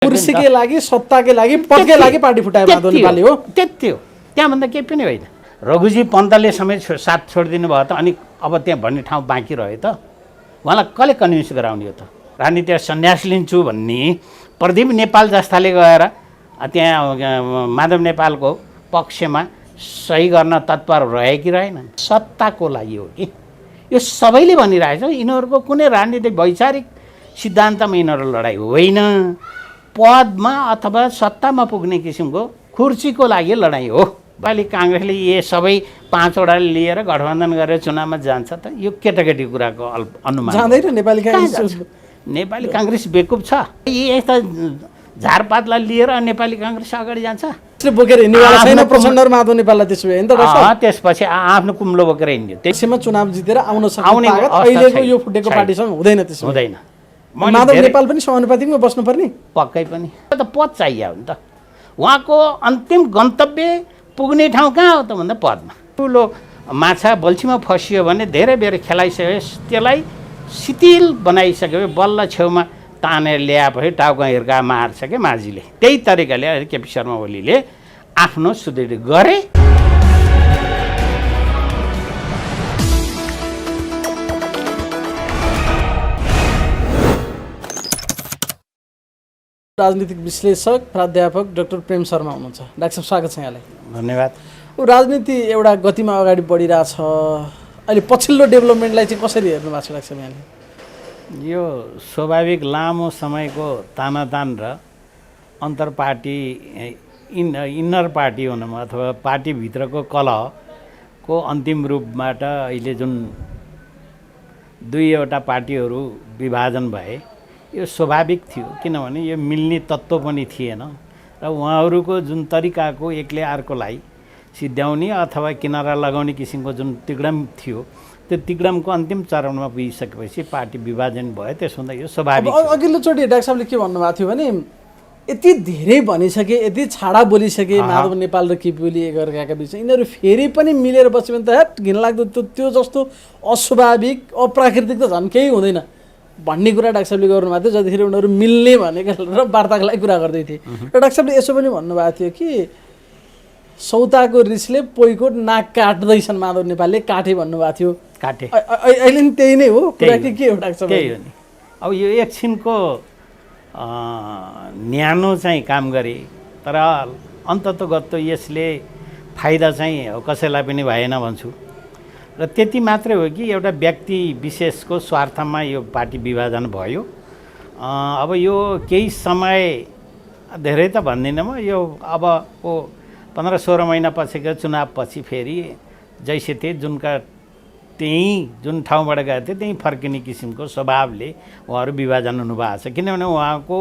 कुर्सीकै लागि सत्ताकै लागि पदकै लागि पार्टी फुटाए माधव नेपाली हो। त्यति हो, त्यहाँभन्दा केही पनि होइन। रघुजी पन्तले समेत साथ छोडिदिनु भयो त, अनि अब त्यहाँ भन्ने ठाउँ बाँकी रह्यो त? उहाँलाई कसले कन्भिन्स गराउने हो त? राजनीतिक सन्यास लिन्छु भन्ने प्रदीप नेपाल जस्ताले गएर त्यहाँ माधव नेपालको पक्षमा सही गर्न तत्पर रहे कि रहेन? सत्ताको लागि हो कि यो सबैले भनिरहेछ। यिनीहरूको कुनै राजनीतिक वैचारिक सिद्धान्तमा यिनीहरू लडाइँ होइन, पदमा अथवा सत्तामा पुग्ने किसिमको कुर्सीको लागि लडाइँ हो। नेपाली काङ्ग्रेसले ये सबै 5 वटा लिएर गठबन्धन गरेर चुनावमा जान्छ त? यो केटाकेटी कुराको अनुमान जाँदैन। नेपाली काङ्ग्रेस बेकुब छ। यस्ता झारपातलाई लिएर नेपाली काङ्ग्रेस अगाडि जान्छ? बोकेर हिँड्नेवाला छैन प्रचण्ड र माधव नेपाललाई त्यसो भए नि त? त्यसपछि आफ्नो कुम्लो बोकेर हिँड्यो। त्यसैमा चुनाव जितेर आउन सक्ने अहिलेको यो फुटेको पार्टीसँग हुँदैन। त्यसो हुँदैन। माधव नेपाल पनि समानुपातिकमा बस्नुपर्ने? पक्कै पनि। त पद चाहियो नि त। उहाँको अन्तिम गन्तव्य पुग्ने ठाउँ कहाँ हो त भन्दा पदमा। ठुलो माछा बल्छीमा फसियो भने धेरै बेर खेलाइसके त्यसलाई शिथिल बनाइसक्यो, बल्ल छेउमा तानेर ल्याएपछि टाउको हिर्का मार्छ क्या माझीले। त्यही तरिकाले केपी शर्मा ओलीले आफ्नो सुदृढ गरे। राजनीतिक विश्लेषक प्राध्यापक डाक्टर प्रेम शर्मा हुनुहुन्छ। डाक्टर साहब स्वागत छ यहाँलाई। धन्यवाद। राजनीति एउटा गतिमा अगाडि बढिरहेछ, अहिले पछिल्लो डेभलपमेन्टलाई चाहिँ कसरी हेर्नु भएको छ डाक्टर साहब यहाँले? यो स्वाभाविक लामो समयको तानातान र अन्तर्पार्टी इन्नर पार्टी हुनमा अथवा पार्टीभित्रको कलहको अन्तिम रूपबाट अहिले जुन 2वटा पार्टीहरू विभाजन भए यो स्वाभाविक थियो, किनभने यो मिल्ने तत्त्व पनि थिएन र उहाँहरूको जुन तरिकाको एकले अर्कोलाई सिद्ध्याउने अथवा किनारा लगाउने किसिमको जुन तिग्डम थियो, त्यो तिग्डमको अन्तिम चरणमा पुगिसकेपछि पार्टी विभाजन भयो। त्यसो हुँदा यो स्वाभाविक। अघिल्लोचोटि डाक्टर साहबले के भन्नुभएको थियो भने यति धेरै भनिसके, यति छाडा बोलिसके माधव नेपाल र केपी ओली एकअर्काका बिच, यिनीहरू फेरि पनि मिलेर बस्यो भने त हेट घिनलाग्दो त्यो जस्तो अस्वाभाविक अप्राकृतिक त झन् केही हुँदैन भन्ने कुरा डाक्टर साहबले गर्नुभएको थियो जतिखेर उनीहरू मिल्ने भनेको र वार्ताको लागि कुरा गर्दै थिए। र डाक्टर साहबले यसो पनि भन्नुभएको थियो कि सौताको रिसले पोइको नाक काट्दैछन् माधव नेपालले, काटे भन्नुभएको थियो। काटे अहिले नि त्यही नै हो कुरा कि के हो डाक्टर साहब? त्यही हो नि। अब यो एकछिनको न्यानो चाहिँ काम गरे, तर अन्ततोगत्तो यसले फाइदा चाहिँ कसैलाई पनि भएन भन्छु। र त्यति मात्रै हो कि एउटा व्यक्ति विशेषको स्वार्थमा यो पार्टी विभाजन भयो। अब यो केही समय, धेरै त भन्दिनँ म, यो अबको 15-16 महिना पछिको चुनावपछि फेरि जैसे थिए जुनका त्यहीँ जुन ठाउँबाट गएको थियो त्यहीँ फर्किने किसिमको स्वभावले उहाँहरू विभाजन हुनुभएको छ। किनभने उहाँको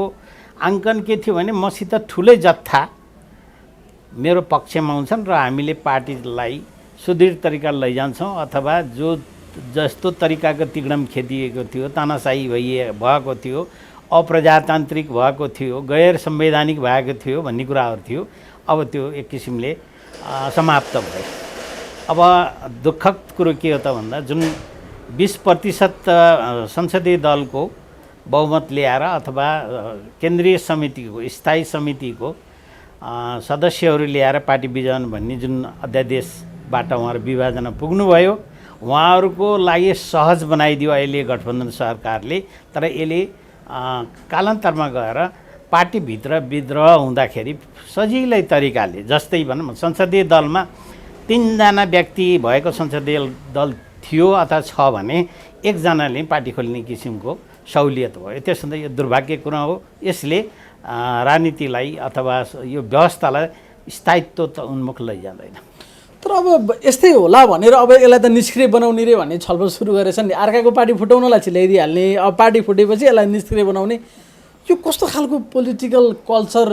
आङ्कन के थियो भने मसित ठुलै जत्था मेरो पक्षमा हुन्छन् र हामीले पार्टीलाई सुदृढ तरिकाले लैजान्छौँ, अथवा जो जस्तो तरिकाको तिग्डम खेदिएको थियो, तानाशाही भएको थियो, अप्रजातान्त्रिक भएको थियो, गैर संवैधानिक भएको थियो भन्ने कुराहरू थियो। अब त्यो एक किसिमले समाप्त भयो। अब दुःखद कुरो के हो त भन्दा जुन 20% संसदीय दलको बहुमत ल्याएर अथवा केन्द्रीय समितिको स्थायी समितिको सदस्यहरू ल्याएर पार्टी विभाजन भन्ने जुन अध्यादेशबाट उहाँहरू विभाजनमा पुग्नुभयो, उहाँहरूको लागि सहज बनाइदियो अहिले गठबन्धन सरकारले। तर यसले कालान्तरमा गएर पार्टीभित्र विद्रोह हुँदाखेरि सजिलै तरिकाले, जस्तै भनौँ संसदीय दलमा 3जना व्यक्ति भएको संसदीय दल थियो अथवा छ भने 1जनाले पार्टी खोल्ने किसिमको सहुलियत भयो। त्यसो हुँदा यो दुर्भाग्य कुरा हो। यसले राजनीतिलाई अथवा यो व्यवस्थालाई स्थायित्व त उन्मुख लैजाँदैन। तर अब यस्तै होला भनेर अब यसलाई त निष्क्रिय बनाउने रे भन्ने छलफल सुरु गरेछन् नि। अर्काको पार्टी फुटाउनलाई छिल्याइदिइहाल्ने, अब पार्टी फुटेपछि यसलाई निष्क्रिय बनाउने, यो कस्तो खालको पोलिटिकल कल्चर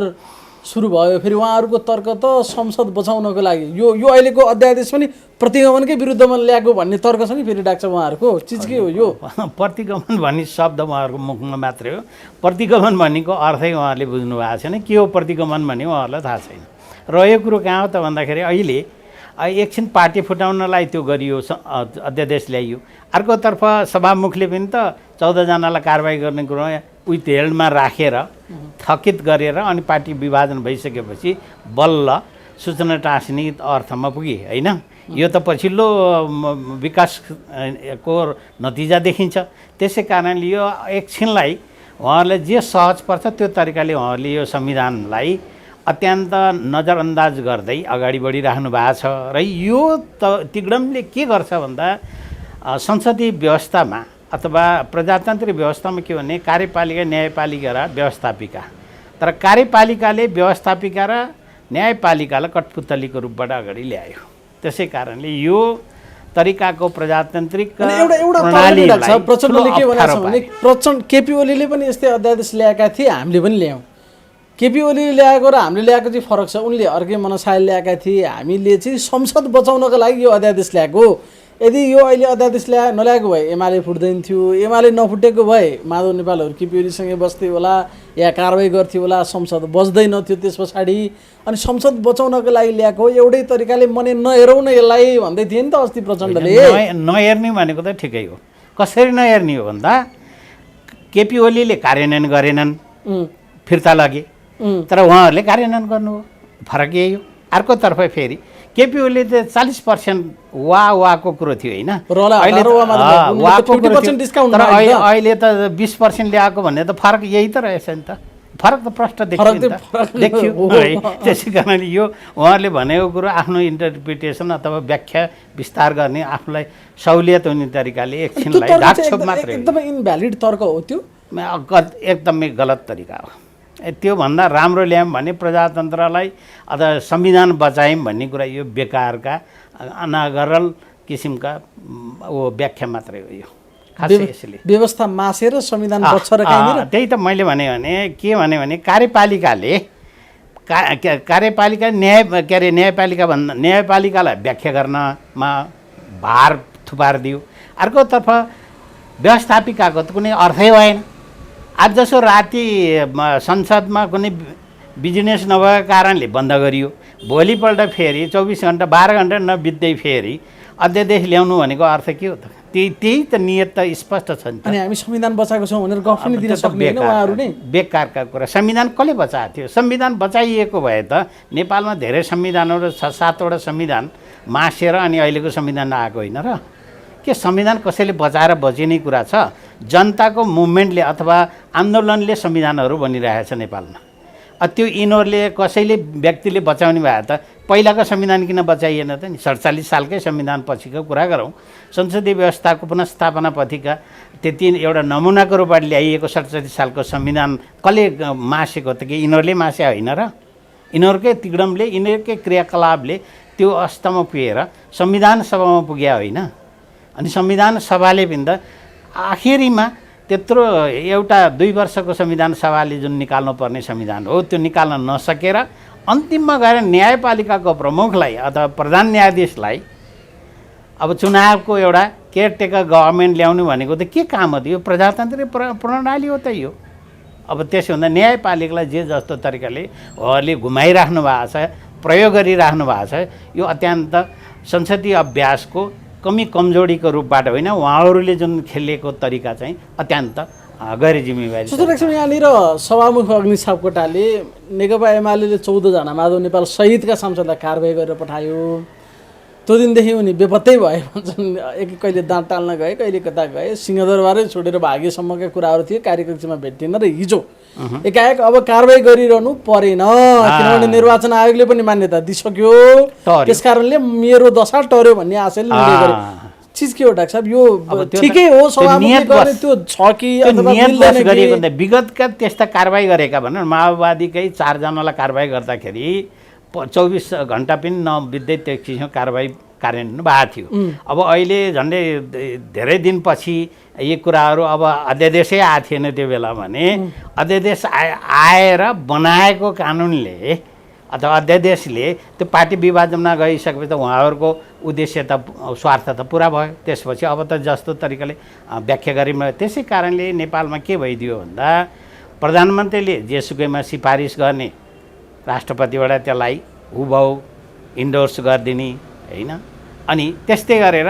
सुरु भयो? फेरि उहाँहरूको तर्क त संसद बचाउनको लागि यो अहिलेको अध्यादेश पनि प्रतिगमनकै विरुद्धमा ल्याएको भन्ने तर्क छ नि। फेरि डाक्टर उहाँहरूको चिज के हो यो? प्रतिगमन भन्ने शब्द उहाँहरूको मुखमा मात्रै हो। प्रतिगमन भन्नेको अर्थै उहाँहरूले बुझ्नु भएको छैन। के हो प्रतिगमन भन्ने उहाँहरूलाई थाहा छैन। र यो कुरो कहाँ हो त भन्दाखेरि अहिले एकछिन पार्टी फुटाउनलाई त्यो गरियो, अध्यादेश ल्याइयो। अर्कोतर्फ सभामुखले पनि त 14जनालाई कारबाही गर्ने कुरो विथ हेल्डमा राखेर थकित गरेर अनि पार्टी विभाजन भइसकेपछि बल्ल सूचना टाँसिने अर्थमा पुगे होइन। यो त पछिल्लो विकासको नतिजा देखिन्छ। त्यसै कारणले यो एकछिनलाई उहाँहरूले जे सहज पर्छ त्यो तरिकाले उहाँहरूले यो संविधानलाई अत्यन्त नजरअन्दाज गर्दै अगाडि बढिराख्नु भएको छ। र यो तिग्डमले के गर्छ भन्दा संसदीय व्यवस्थामा अथवा प्रजातान्त्रिक व्यवस्थामा के भने कार्यपालिका, न्यायपालिका र व्यवस्थापिका, तर कार्यपालिकाले व्यवस्थापिका र न्यायपालिकालाई कठपुतलीको रूपबाट अगाडि ल्यायो। त्यसै कारणले यो तरिकाको प्रजातान्त्रिक प्रणालीलाई प्रचण्डले के भनेको छ भने केपी ओलीले पनि यस्तै अध्यादेश ल्याएका थिए, हामीले पनि ल्यायौँ। केपी ओलीले ल्याएको र हामीले ल्याएको चाहिँ फरक छ। उनले अर्कै मनसाय ल्याएका थिए, हामीले चाहिँ संसद बचाउनको लागि यो अध्यादेश ल्याएको। यदि यो अहिले अध्यादेश नल्याएको भए एमाले फुट्दैन थियो, एमाले नफुटेको भए माधव नेपालहरू केपी ओलीसँगै बस्थ्यो होला या कारवाही गर्थ्यो होला, संसद बच्दैन थियो त्यस पछाडि। अनि संसद बचाउनको लागि ल्याएको एउटै तरिकाले मने नहेरौँ न यसलाई भन्दै थिए नि त अस्ति प्रचण्डले। नहेर्ने भनेको त ठिकै हो। कसरी नहेर्ने हो भन्दा केपी ओलीले कार्यान्वयन गरेनन्, फिर्ता लगे, तर उहाँहरूले कार्यान्वयन गर्नु हो, फरक यही हो। अर्कोतर्फ फेरि केपी ओली त 40% वाको कुरो थियो होइन, अहिले त 20% ल्याएको भन्ने त फरक यही त रहेछ नि त। फरक त प्रष्ट देखियो है। त्यसै कारणले यो उहाँहरूले भनेको कुरो आफ्नो इन्टरप्रिटेसन अथवा व्याख्या विस्तार गर्ने आफूलाई सहुलियत हुने तरिकाले एकछिनलाई ढाकछोप मात्रै एकदमै इनभ्यालिड तर्क हो त्यो, एकदमै गलत तरिका हो। त्योभन्दा राम्रो ल्यायौँ भने प्रजातन्त्रलाई अथवा संविधान बचायौँ भन्ने कुरा यो बेकारका अनागरल किसिमका व्याख्या मात्रै हो यो। खासै यसले व्यवस्था मासेर संविधान बच्छ र कहीँनिर त्यही त मैले भने के भने कार्यपालिकाले न्यायपालिकालाई व्याख्या गर्नमा भार थुपारिदियो। अर्कोतर्फ व्यवस्थापिकाको त कुनै अर्थै भएन। आज जसो राति संसदमा कुनै बिजनेस नभएको कारणले बन्द गरियो, भोलिपल्ट फेरि 24 घन्टा 12 घन्टा नबित्दै फेरि अध्यादेश ल्याउनु भनेको अर्थ के हो त? त्यही त नियत त स्पष्ट छ नि त। अनि हामी संविधान बचाएको छौँ भनेर गफ पनि दिन सक्दैन उहाँहरू नै। बेकारका कुरा। संविधान कसले बचाएको थियो? संविधान बचाइएको भए त नेपालमा धेरै संविधानहरू 6-7वटा संविधान मासेर अनि अहिलेको संविधान आएको होइन र? के संविधान कसैले बचाएर बचिने कुरा छ? जनताको मुभमेन्टले अथवा आन्दोलनले संविधानहरू बनिरहेछ नेपालमा। त्यो यिनीहरूले कसैले व्यक्तिले बचाउने भए त पहिलाको संविधान किन बचाइएन त नि? 47 सालकै संविधान पछिको कुरा गरौँ। संसदीय व्यवस्थाको पुनर्स्थापना पथिका त्यति एउटा नमुनाको रूपबाट ल्याइएको 47 सालको संविधान कसले मासेको त? कि यिनीहरूले मासे होइन र? यिनीहरूकै तिग्डमले, यिनीहरूकै क्रियाकलापले त्यो अवस्थामा पुगेर संविधान सभामा पुग्या होइन। अनि संविधान सभाले पनि त आखिरीमा त्यत्रो एउटा 2 वर्षको संविधान सभाले जुन निकाल्नुपर्ने संविधान हो त्यो निकाल्न नसकेर अन्तिममा गएर न्यायपालिकाको प्रमुखलाई अथवा प्रधान न्यायाधीशलाई अब चुनावको एउटा केयरटेकर गभर्मेन्ट ल्याउनु भनेको त के काम हो? यो प्रजातान्त्रिक प्रणाली हो त यो। अब त्यसो हुँदा न्यायपालिकालाई जे जस्तो तरिकाले उहाँहरूले घुमाइराख्नु भएको छ, प्रयोग गरिराख्नु भएको छ, यो अत्यन्त संसदीय अभ्यासको कमजोरीको रूपबाट होइन, उहाँहरूले जुन खेलेको तरिका चाहिँ अत्यन्त गैर जिम्मेवारी। यहाँनिर सभामुख अग्नि सापकोटाले नेकपा एमाले 14 जना माधव नेपाल सहितका सांसदलाई कारवाही गरेर पठायो। त्यो दिनदेखि उनी बेपत्तै भए भन्छन्। कहिले दाँत टाल्न गए, कहिले कता गए, सिंहदरबारै छोडेर भागेसम्मका कुराहरू थिए। कार्यकक्षमा भेटिएन र हिजो एकाएक अब कारवाही गरिरहनु परेन, किनभने निर्वाचन आयोगले पनि मान्यता दिइसक्यो। त्यस कारणले मेरो दशा टर्यो भन्ने आशयले निर्णय गरे। चिज के हो डाक्टर साहब? यो ठिकै हो, सभामुखले गर्ने त्यो छ कि अथवा मिल्दैन कि? विगतका त्यस्ता कारवाही गरेका भनौँ माओवादीकै 4 जनालाई कारवाही गर्दाखेरि 24 घन्टा पनि नबित्दै त्यो किसिमको कारवाही कार्यान्वयन भएको थियो। अब अहिले झन्डै धेरै दिनपछि यी कुराहरू अब अध्यादेशै आएको थिएन त्यो बेला भने अध्यादेश आएर बनाएको कानुनले अथवा अध्यादेशले त्यो पार्टी विभाजनमा गइसकेपछि त उहाँहरूको उद्देश्य त स्वार्थ त पुरा भयो। त्यसपछि अब त जस्तो तरिकाले व्याख्या गरिमा त्यसै कारणले नेपालमा के भइदियो भन्दा प्रधानमन्त्रीले जेसुकैमा सिफारिस गर्ने राष्ट्रपतिबाट त्यसलाई हुबहु इन्डोर्स गरिदिने होइन। अनि त्यस्तै गरेर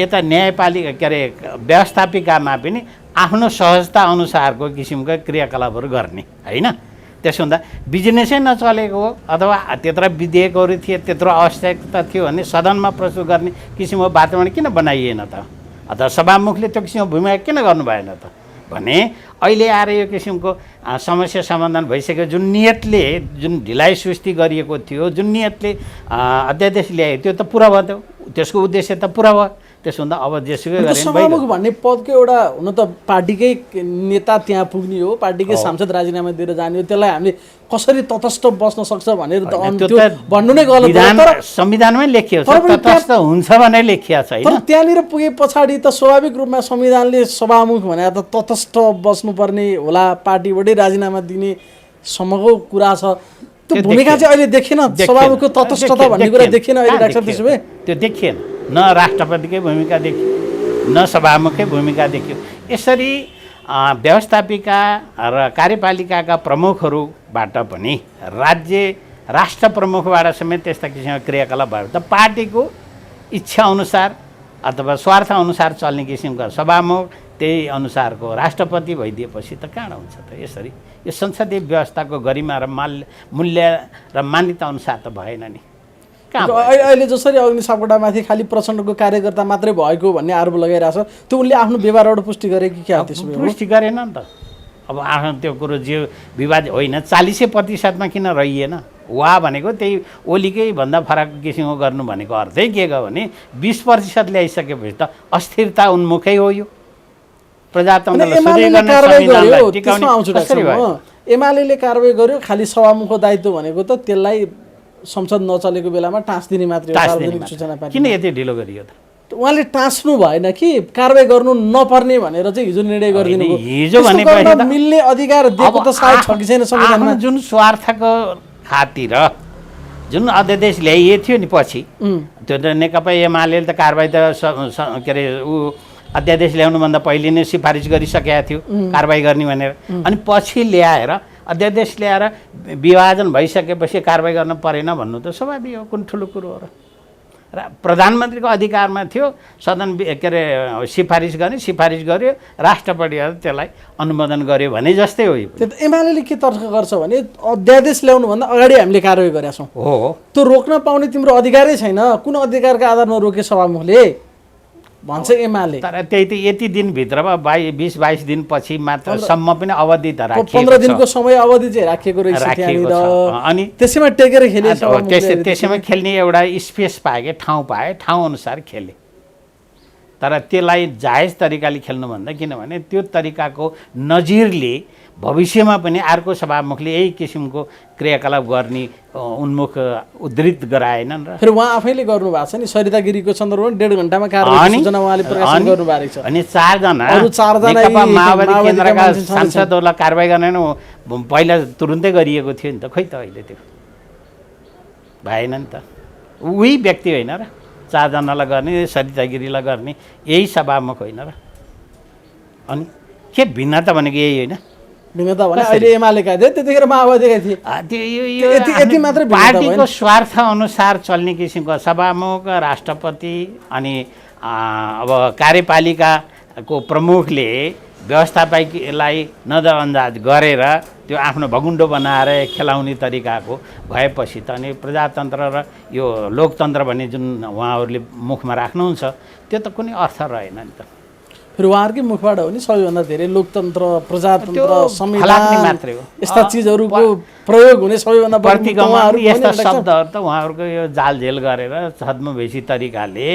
यता न्यायपालिका के अरे व्यवस्थापिकामा पनि आफ्नो सहजता अनुसारको किसिमका क्रियाकलापहरू गर्ने होइन। त्यसो हुँदा बिजनेसै नचलेको हो अथवा त्यत्र विधेयकहरू थिए, त्यत्रो आवश्यकता थियो भने सदनमा प्रस्तुत गर्ने किसिमको वातावरण किन बनाइएन त, अथवा सभामुखले त्यो किसिमको भूमिका किन गर्नु भएन त भने अहिले आएर यो किसिमको समस्या समाधान भइसक्यो। जुन नियतले, जुन ढिलाइ सुस्ती गरिएको थियो, जुन नियतले अध्यादेश ल्यायो त्यो त पुरा भयो, त्यसको उद्देश्य त पुरा भयो। त्यसो हुँदा अब जेसुकै गरे सभामुख भन्ने पदको एउटा हुन त पार्टीकै नेता त्यहाँ पुग्ने हो, पार्टीकै सांसद राजीनामा दिएर जाने हो, त्यसलाई हामीले कसरी तटस्थ बस्न सक्छ भनेर त भन्नु नै गलत हो। तर संविधानमै लेखिएको छ तटस्थ हुन्छ भने लेखिएको छ तर त्यहाँनिर पुगे पछाडि त स्वाभाविक रूपमा संविधानले सभामुख भने त तटस्थ बस्नुपर्ने होला, पार्टीबाटै राजीनामा दिने सम्मको कुरा छ। त्यो भूमिका चाहिँ अहिले देखिएन, सभामुखको तटस्थता भन्ने कुरा देखिएन अहिले डाक्टर। त्यसो भए त्यो देखिएन, न राष्ट्रपतिकै भूमिका देखियो न सभामुखकै भूमिका देखियो। यसरी व्यवस्थापिका र कार्यपालिकाका प्रमुखहरूबाट पनि राष्ट्र प्रमुखबाट समेत त्यस्ता किसिमका क्रियाकलाप भयो त पार्टीको इच्छाअनुसार अथवा स्वार्थअनुसार चल्ने किसिमका सभामुख त्यही अनुसारको राष्ट्रपति भइदिएपछि त कहाँ हुन्छ त। यसरी यो संसदीय व्यवस्थाको गरिमा र मूल्य र मान्यता अनुसार त भएन नि। अहिले जसरी अग्नि सापकोटामाथि खालि प्रचण्डको कार्यकर्ता मात्रै भएको भन्ने आरोप लगाइरहेछ, त्यो उनले आफ्नो व्यवहारबाट पुष्टि गरे कि क्या? त्यसो पुष्टि गरेन नि त। अब आफ्नो त्यो कुरो जे विवाद होइन 40% किन रहिएन? वा भनेको त्यही ओलीकै भन्दा फरक किसिमको गर्नु भनेको अर्थै के गयो भने 20% ल्याइसकेपछि त अस्थिरता उन्मुखै हो। यो प्रजातन्त्रले एमाले कारवाही गर्यो, खालि सभामुखको दायित्व भनेको त त्यसलाई संसद नचलेको बेलामा टाँस्दिने मात्रै हो। सार्वजनिक सूचना पार्टी किन यति ढिलो गरियो त? उहाँले टाँस्नु भएन कि कारवाही गर्नु नपर्ने भनेर चाहिँ हिजो निर्णय गरिदिनु हो। हिजो भने मिल्ने अधिकार दिएको त सायद छ कि छैन संविधानमा? जुन स्वार्थको खातिर जुन अध्यादेश ल्याइए थियो नि पछि, त्यो त नेकपा एमाले त कारवाही त के अरे ऊ अध्यादेश ल्याउनुभन्दा पहिले नै सिफारिस गरिसकेका थियो कारवाही गर्ने भनेर। अनि पछि ल्याएर अध्यादेश ल्याएर विभाजन भइसकेपछि कारवाही गर्न परेन भन्नु त स्वाभाविक हो। कुन ठुलो कुरो हो र? प्रधानमन्त्रीको अधिकारमा थियो सदन के अरे सिफारिस गर्ने, सिफारिस गर्यो, राष्ट्रपतिले त्यसलाई अनुमोदन गर्यो भने जस्तै हो। त्यो त एमाले के तर्क गर्छ भने अध्यादेश ल्याउनुभन्दा अगाडि हामीले कारवाही गरेका छौँ, हो त्यो रोक्न पाउने तिम्रो अधिकारै छैन। कुन अधिकारका आधारमा रोके सभामुखले भन्छ एमाले? तर त्यही त यति दिनभित्रमा 20-22 दिनपछि मात्र सम्म पनि अवधि त राखिएको छ। 15 दिनको समय अवधि चाहिँ राखिएको रहेछ त्यहाँनिर। अनि त्यसैमा टेकेर खेले, त्यसैमा खेल्ने एउटा स्पेस पाए, कि ठाउँ पाए, ठाउँ अनुसार खेले। तर त्यसलाई जायज तरिकाले खेल्नुभन्दा, किनभने त्यो तरिकाको नजिरले भविष्यमा पनि अर्को सभामुखले यही किसिमको क्रियाकलाप गर्ने उन्मुख उद्धृत गराएनन् र फेरि उहाँ आफैले गर्नुभएको छ नि सरिता गिरीको सन्दर्भमा 1.5 घण्टामा कारबाही सूचना उहाँले प्रकाशन गर्नुभएको छ। अनि 4 जना अरु 4 जना माओवादी केन्द्रका सांसदहरूलाई कारबाही गर्न पहिला तुरुन्तै गरिएको थियो नि त। खोइ त अहिले त्यो भएन नि त। उही व्यक्ति होइन र 4 जनालाई गर्ने, सरिता गिरीलाई गर्ने यही सभामुख होइन र? अनि के भिन्नता भनेको यही होइन? भिन्नता भने अहिले एमालेका थिए, त्यतिखेर माओवादीका थिए। यति मात्रै पार्टीको स्वार्थ अनुसार चल्ने किसिमको सभामुख, राष्ट्रपति अनि अब कार्यपालिकाको प्रमुखले व्यवस्थापकलाई नजरअन्दाज गरेर त्यो आफ्नो भगुन्डो बनाएर खेलाउने तरिकाको भएपछि त अनि प्रजातन्त्र र यो लोकतन्त्र भन्ने जुन उहाँहरूले मुखमा राख्नुहुन्छ त्यो त कुनै अर्थ रहेन नि त। फेरि उहाँहरूकै मुखबाट हो नि सबैभन्दा धेरै लोकतन्त्र, प्रजातन्त्र, संविधान मात्रै हो। यस्ता चिजहरूको प्रयोग हुने सबैभन्दा यस्ता शब्दहरू त उहाँहरूको यो जालझेल गरेर छद्मवेशी तरिकाले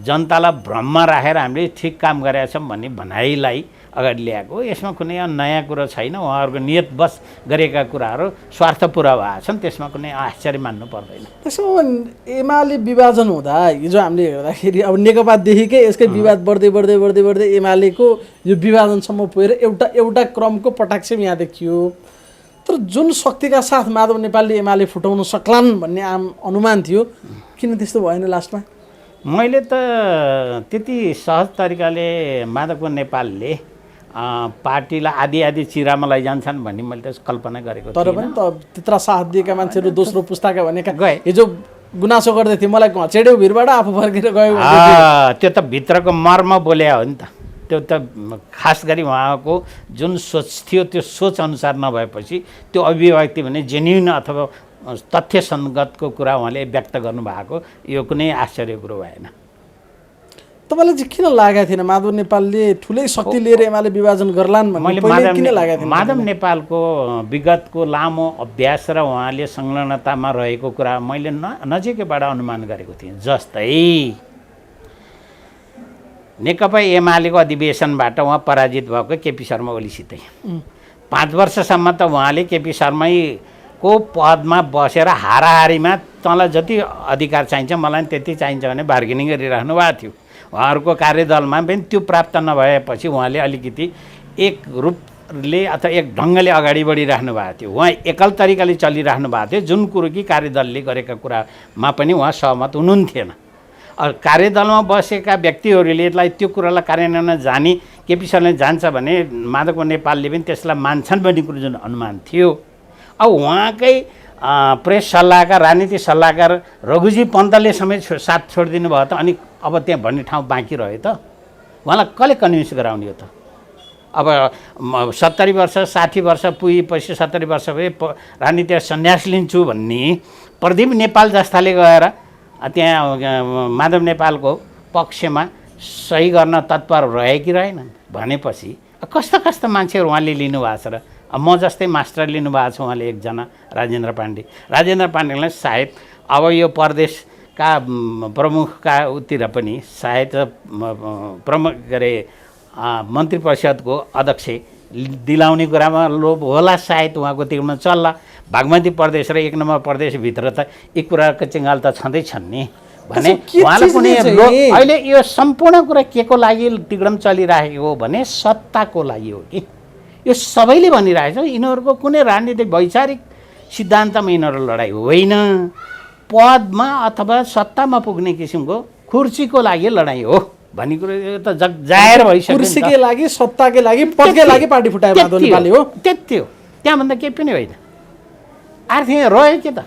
जनतालाई भ्रममा राखेर हामीले ठिक काम गरेका छौँ भन्ने भनाइलाई अगाडि ल्याएको। यसमा कुनै नयाँ कुरो छैन। उहाँहरूको नियत बस गरेका कुराहरू स्वार्थ पुरा भएका छन्, त्यसमा कुनै आश्चर्य मान्नु पर्दैन। त्यसो एमाले विभाजन हुँदा हिजो हामीले हेर्दाखेरि अब नेकपादेखिकै यसकै विवाद बढ्दै बढ्दै बढ्दै बढ्दै एमालेको यो विभाजनसम्म पुगेर एउटा क्रमको पटाक्षेप यहाँ देखियो। तर जुन शक्तिका साथ माधव नेपालले एमाले फुटाउन सक्लान् भन्ने आम अनुमान थियो, किन त्यस्तो भएन लास्टमा? मैले त त्यति सहज तरिकाले माधव नेपालले पार्टीलाई आधी चिरामा लैजान्छन् भन्ने मैले त कल्पना गरेको थिएँ। तर पनि त त्यत्रा साथ दिएका मान्छेहरू दोस्रो पुस्ताका भनेका गए। हिजो गुनासो गर्दै थिए, मलाई चेड्यो भिरबाट आफू फर्केर गयो। त्यो त भित्रको मर्म बोल्या हो नि त। त्यो त खास गरी उहाँको जुन सोच थियो त्यो सोच अनुसार नभएपछि त्यो अभिव्यक्ति भने जेन्युन अथवा तथ्यसङ्गतको कुरा उहाँले व्यक्त गर्नुभएको यो कुनै आश्चर्य कुरो भएन। तपाईँलाई चाहिँ किन लागेको थिएन माधव नेपालले ठुलै शक्ति लिएर एमाले विभाजन गर्लान् भन्ने पहिले किन लागेको थिएन? माधव नेपालको विगतको लामो अभ्यास र उहाँले संलग्नतामा रहेको कुरा मैले नजिकैबाट अनुमान गरेको थिएँ। जस्तै नेकपा एमालेको अधिवेशनबाट उहाँ पराजित भएको केपी शर्मा ओलीसितै 5 वर्षसम्म त उहाँले केपी शर्मैको पदमा बसेर हाराहारीमा तँलाई जति अधिकार चाहिन्छ मलाई त्यति चाहिन्छ भने बार्गेनिङ गरिराख्नु भएको थियो। उहाँहरूको कार्यदलमा पनि त्यो प्राप्त नभएपछि उहाँले अलिकति एक रूपले अथवा एक ढङ्गले अगाडि बढिराख्नु भएको थियो। उहाँ एकल तरिकाले चलिराख्नु भएको थियो, जुन कुरो कि कार्यदलले गरेका कुरामा पनि उहाँ सहमत हुनुहुन्थेन। कार्यदलमा बसेका व्यक्तिहरूले यसलाई त्यो कुरालाई कार्यान्वयन जाने केपी शर्माले जान्छ भने माधव नेपालले पनि त्यसलाई मान्छन् भन्ने कुरो जुन अनुमान थियो। अब उहाँकै प्रेस सल्लाहकार राजनीतिक सल्लाहकार रघुजी पन्तले समेत साथ छोडिदिनु भयो त अनि अब त्यहाँ भन्ने ठाउँ बाँकी रह्यो त उहाँलाई कसले कन्भिन्स गराउने हो त? अब 70 वर्ष 60 वर्ष पुगेपछि 70 वर्ष भए राजनीतिक सन्यास लिन्छु भन्ने प्रदीप नेपाल जस्ताले गएर त्यहाँ माधव नेपालको पक्षमा सही गर्न तत्पर रहे कि रहेनन् भनेपछि कस्ता कस्ता मान्छेहरू उहाँले लिनुभएको छ र म जस्तै मास्टर लिनुभएको छ उहाँले एकजना राजेन्द्र पाण्डेलाई सायद अब यो प्रदेशका प्रमुखका उतिर पनि सायद प्रमुख के अरे मन्त्री परिषदको अध्यक्ष दिलाउने कुरामा लोभ होला सायद उहाँको तिरमा चल्ला। बागमती प्रदेश र 1 नम्बर प्रदेशभित्र त एक कुराको चिङ्गाल त छँदैछन् नि भने उहाँलाई कुनै अहिले यो सम्पूर्ण कुरा के को लागि तिग्रम चलिरहेको हो भने सत्ताको लागि हो कि यो सबैले भनिरहेछ। यिनीहरूको कुनै राजनीतिक वैचारिक सिद्धान्तमा यिनीहरू लडाइँ होइन, पदमा अथवा सत्तामा पुग्ने किसिमको कुर्सीको लागि लडाइँ हो भन्ने कुरो त जाहेर भइसक्यो। कुर्सीकै लागि सत्ताकै लागि पदकै लागि पार्टी फुटाए माधव नेपालले हो, त्यति हो, त्यहाँभन्दा केही पनि होइन। आर्थिक रह्यो के त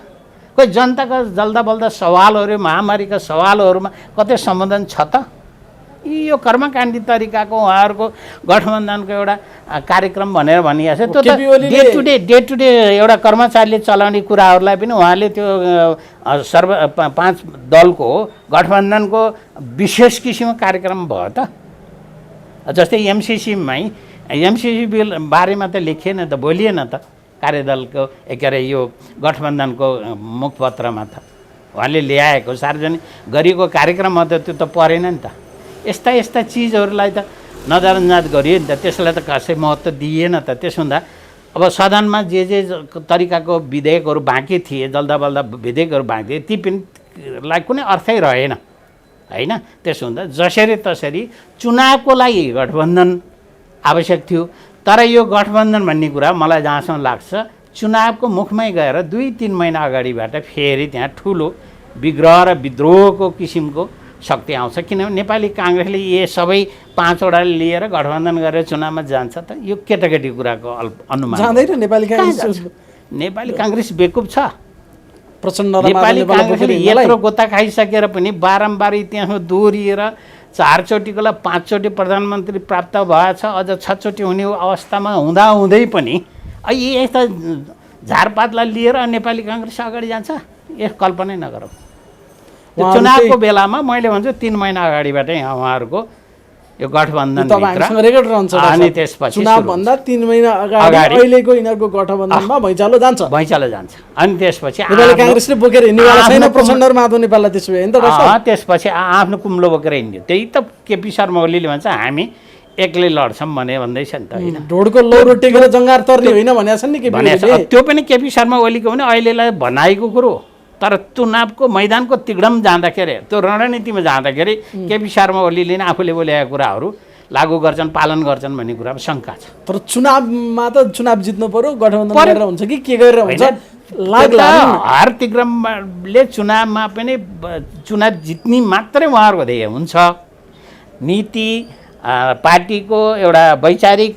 कोही जनताका जल्दा बल्दा सवालहरू महामारीका सवालहरूमा कतै सम्बन्धन छ त? यो कर्मकाण्डी तरिकाको उहाँहरूको गठबन्धनको एउटा कार्यक्रम भनेर भनिएको छ त्यो त डे टु डे एउटा कर्मचारीले चलाउने कुराहरूलाई पनि उहाँले त्यो 5 दलको गठबन्धनको विशेष किसिमको कार्यक्रम भयो त। जस्तै एमसिसी बिल बारेमा त लेखिएन त, बोलिएन त कार्यदलको के अरे यो गठबन्धनको मुखपत्रमा त उहाँले ल्याएको सार्वजनिक गरिएको कार्यक्रममा त त्यो त परेन नि त। यस्ता चिजहरूलाई त नजरअन्दाज गरियो नि त, त्यसलाई त खासै महत्त्व दिइएन त। त्यसो हुँदा अब सदनमा जे तरिकाको विधेयकहरू बाँकी थिए, जल्दा बल्दा विधेयकहरू बाँकी थिए, ती पनि लाई कुनै अर्थै रहेन होइन। त्यसो हुँदा जसरी तसरी चुनावको लागि गठबन्धन आवश्यक थियो। तर यो गठबन्धन भन्ने कुरा मलाई जहाँसम्म लाग्छ चुनावको मुखमै गएर 2-3 महिना अगाडिबाट फेरि त्यहाँ ठुलो विग्रह र विद्रोहको किसिमको शक्ति आउँछ। किनभने नेपाली काङ्ग्रेसले ये सबै 5वटा लिएर गठबन्धन गरेर चुनावमा जान्छ त यो केटाकेटी कुराको अनुमान जाँदैन। नेपाली काङ्ग्रेस बेकुब छ। प्रचण्ड नेपाली काङ्ग्रेसले यत्रो गोता खाइसकेर पनि बारम्बार इतिहासमा दोहोरिएर 4 चोटिकोलाई 5 चोटि प्रधानमन्त्री प्राप्त भएछ, अझ 6 चोटि हुने अवस्थामा हुँदै पनि यस्ता झारपातलाई लिएर नेपाली काङ्ग्रेस अगाडि जान्छ यो कल्पनै नगरौँ। चुनावको बेलामा मैले भन्छु 3 महिना अगाडिबाटै उहाँहरूको यो गठबन्धन अनि त्यसपछि चुनाव भन्दा 3 महिना अगाडि अहिलेको यिनीहरूको गठबन्धनमा भैँचालो जान्छ अनि त्यसपछि काङ्ग्रेसले बोकेर हिँड्नेवाला छैन प्रचण्ड र माधव नेपाललाई। त्यसो भए त्यसपछि आफ्नो कुम्लो बोकेर हिँड्यो। त्यही त केपी शर्मा ओलीले भन्छ हामी एक्लै लड्छौँ भन्दैछ नि त होइन। ढोडको लौरो टेकेर जङ्गार तर्ने होइन भनेको छन् नि के भने त्यो पनि केपी शर्मा ओलीको पनि अहिलेलाई भनाएको कुरो। तर चुनावको मैदानको तिग्रम जाँदाखेरि त्यो रणनीतिमा जाँदाखेरि केपी शर्मा ओलीले नै आफूले बोलेका कुराहरू लागू गर्छन् पालन गर्छन् भन्ने कुरामा शङ्का छ। तर चुनावमा त चुनाव जित्नु पर्यो, गठबन्धन गरेर हुन्छ कि के गरेर हुन्छ लाग्ला। हर तिग्रमले चुनावमा पनि चुनाव जित्ने मात्रै उहाँहरूको ध्येय हुन्छ। नीति पार्टीको एउटा वैचारिक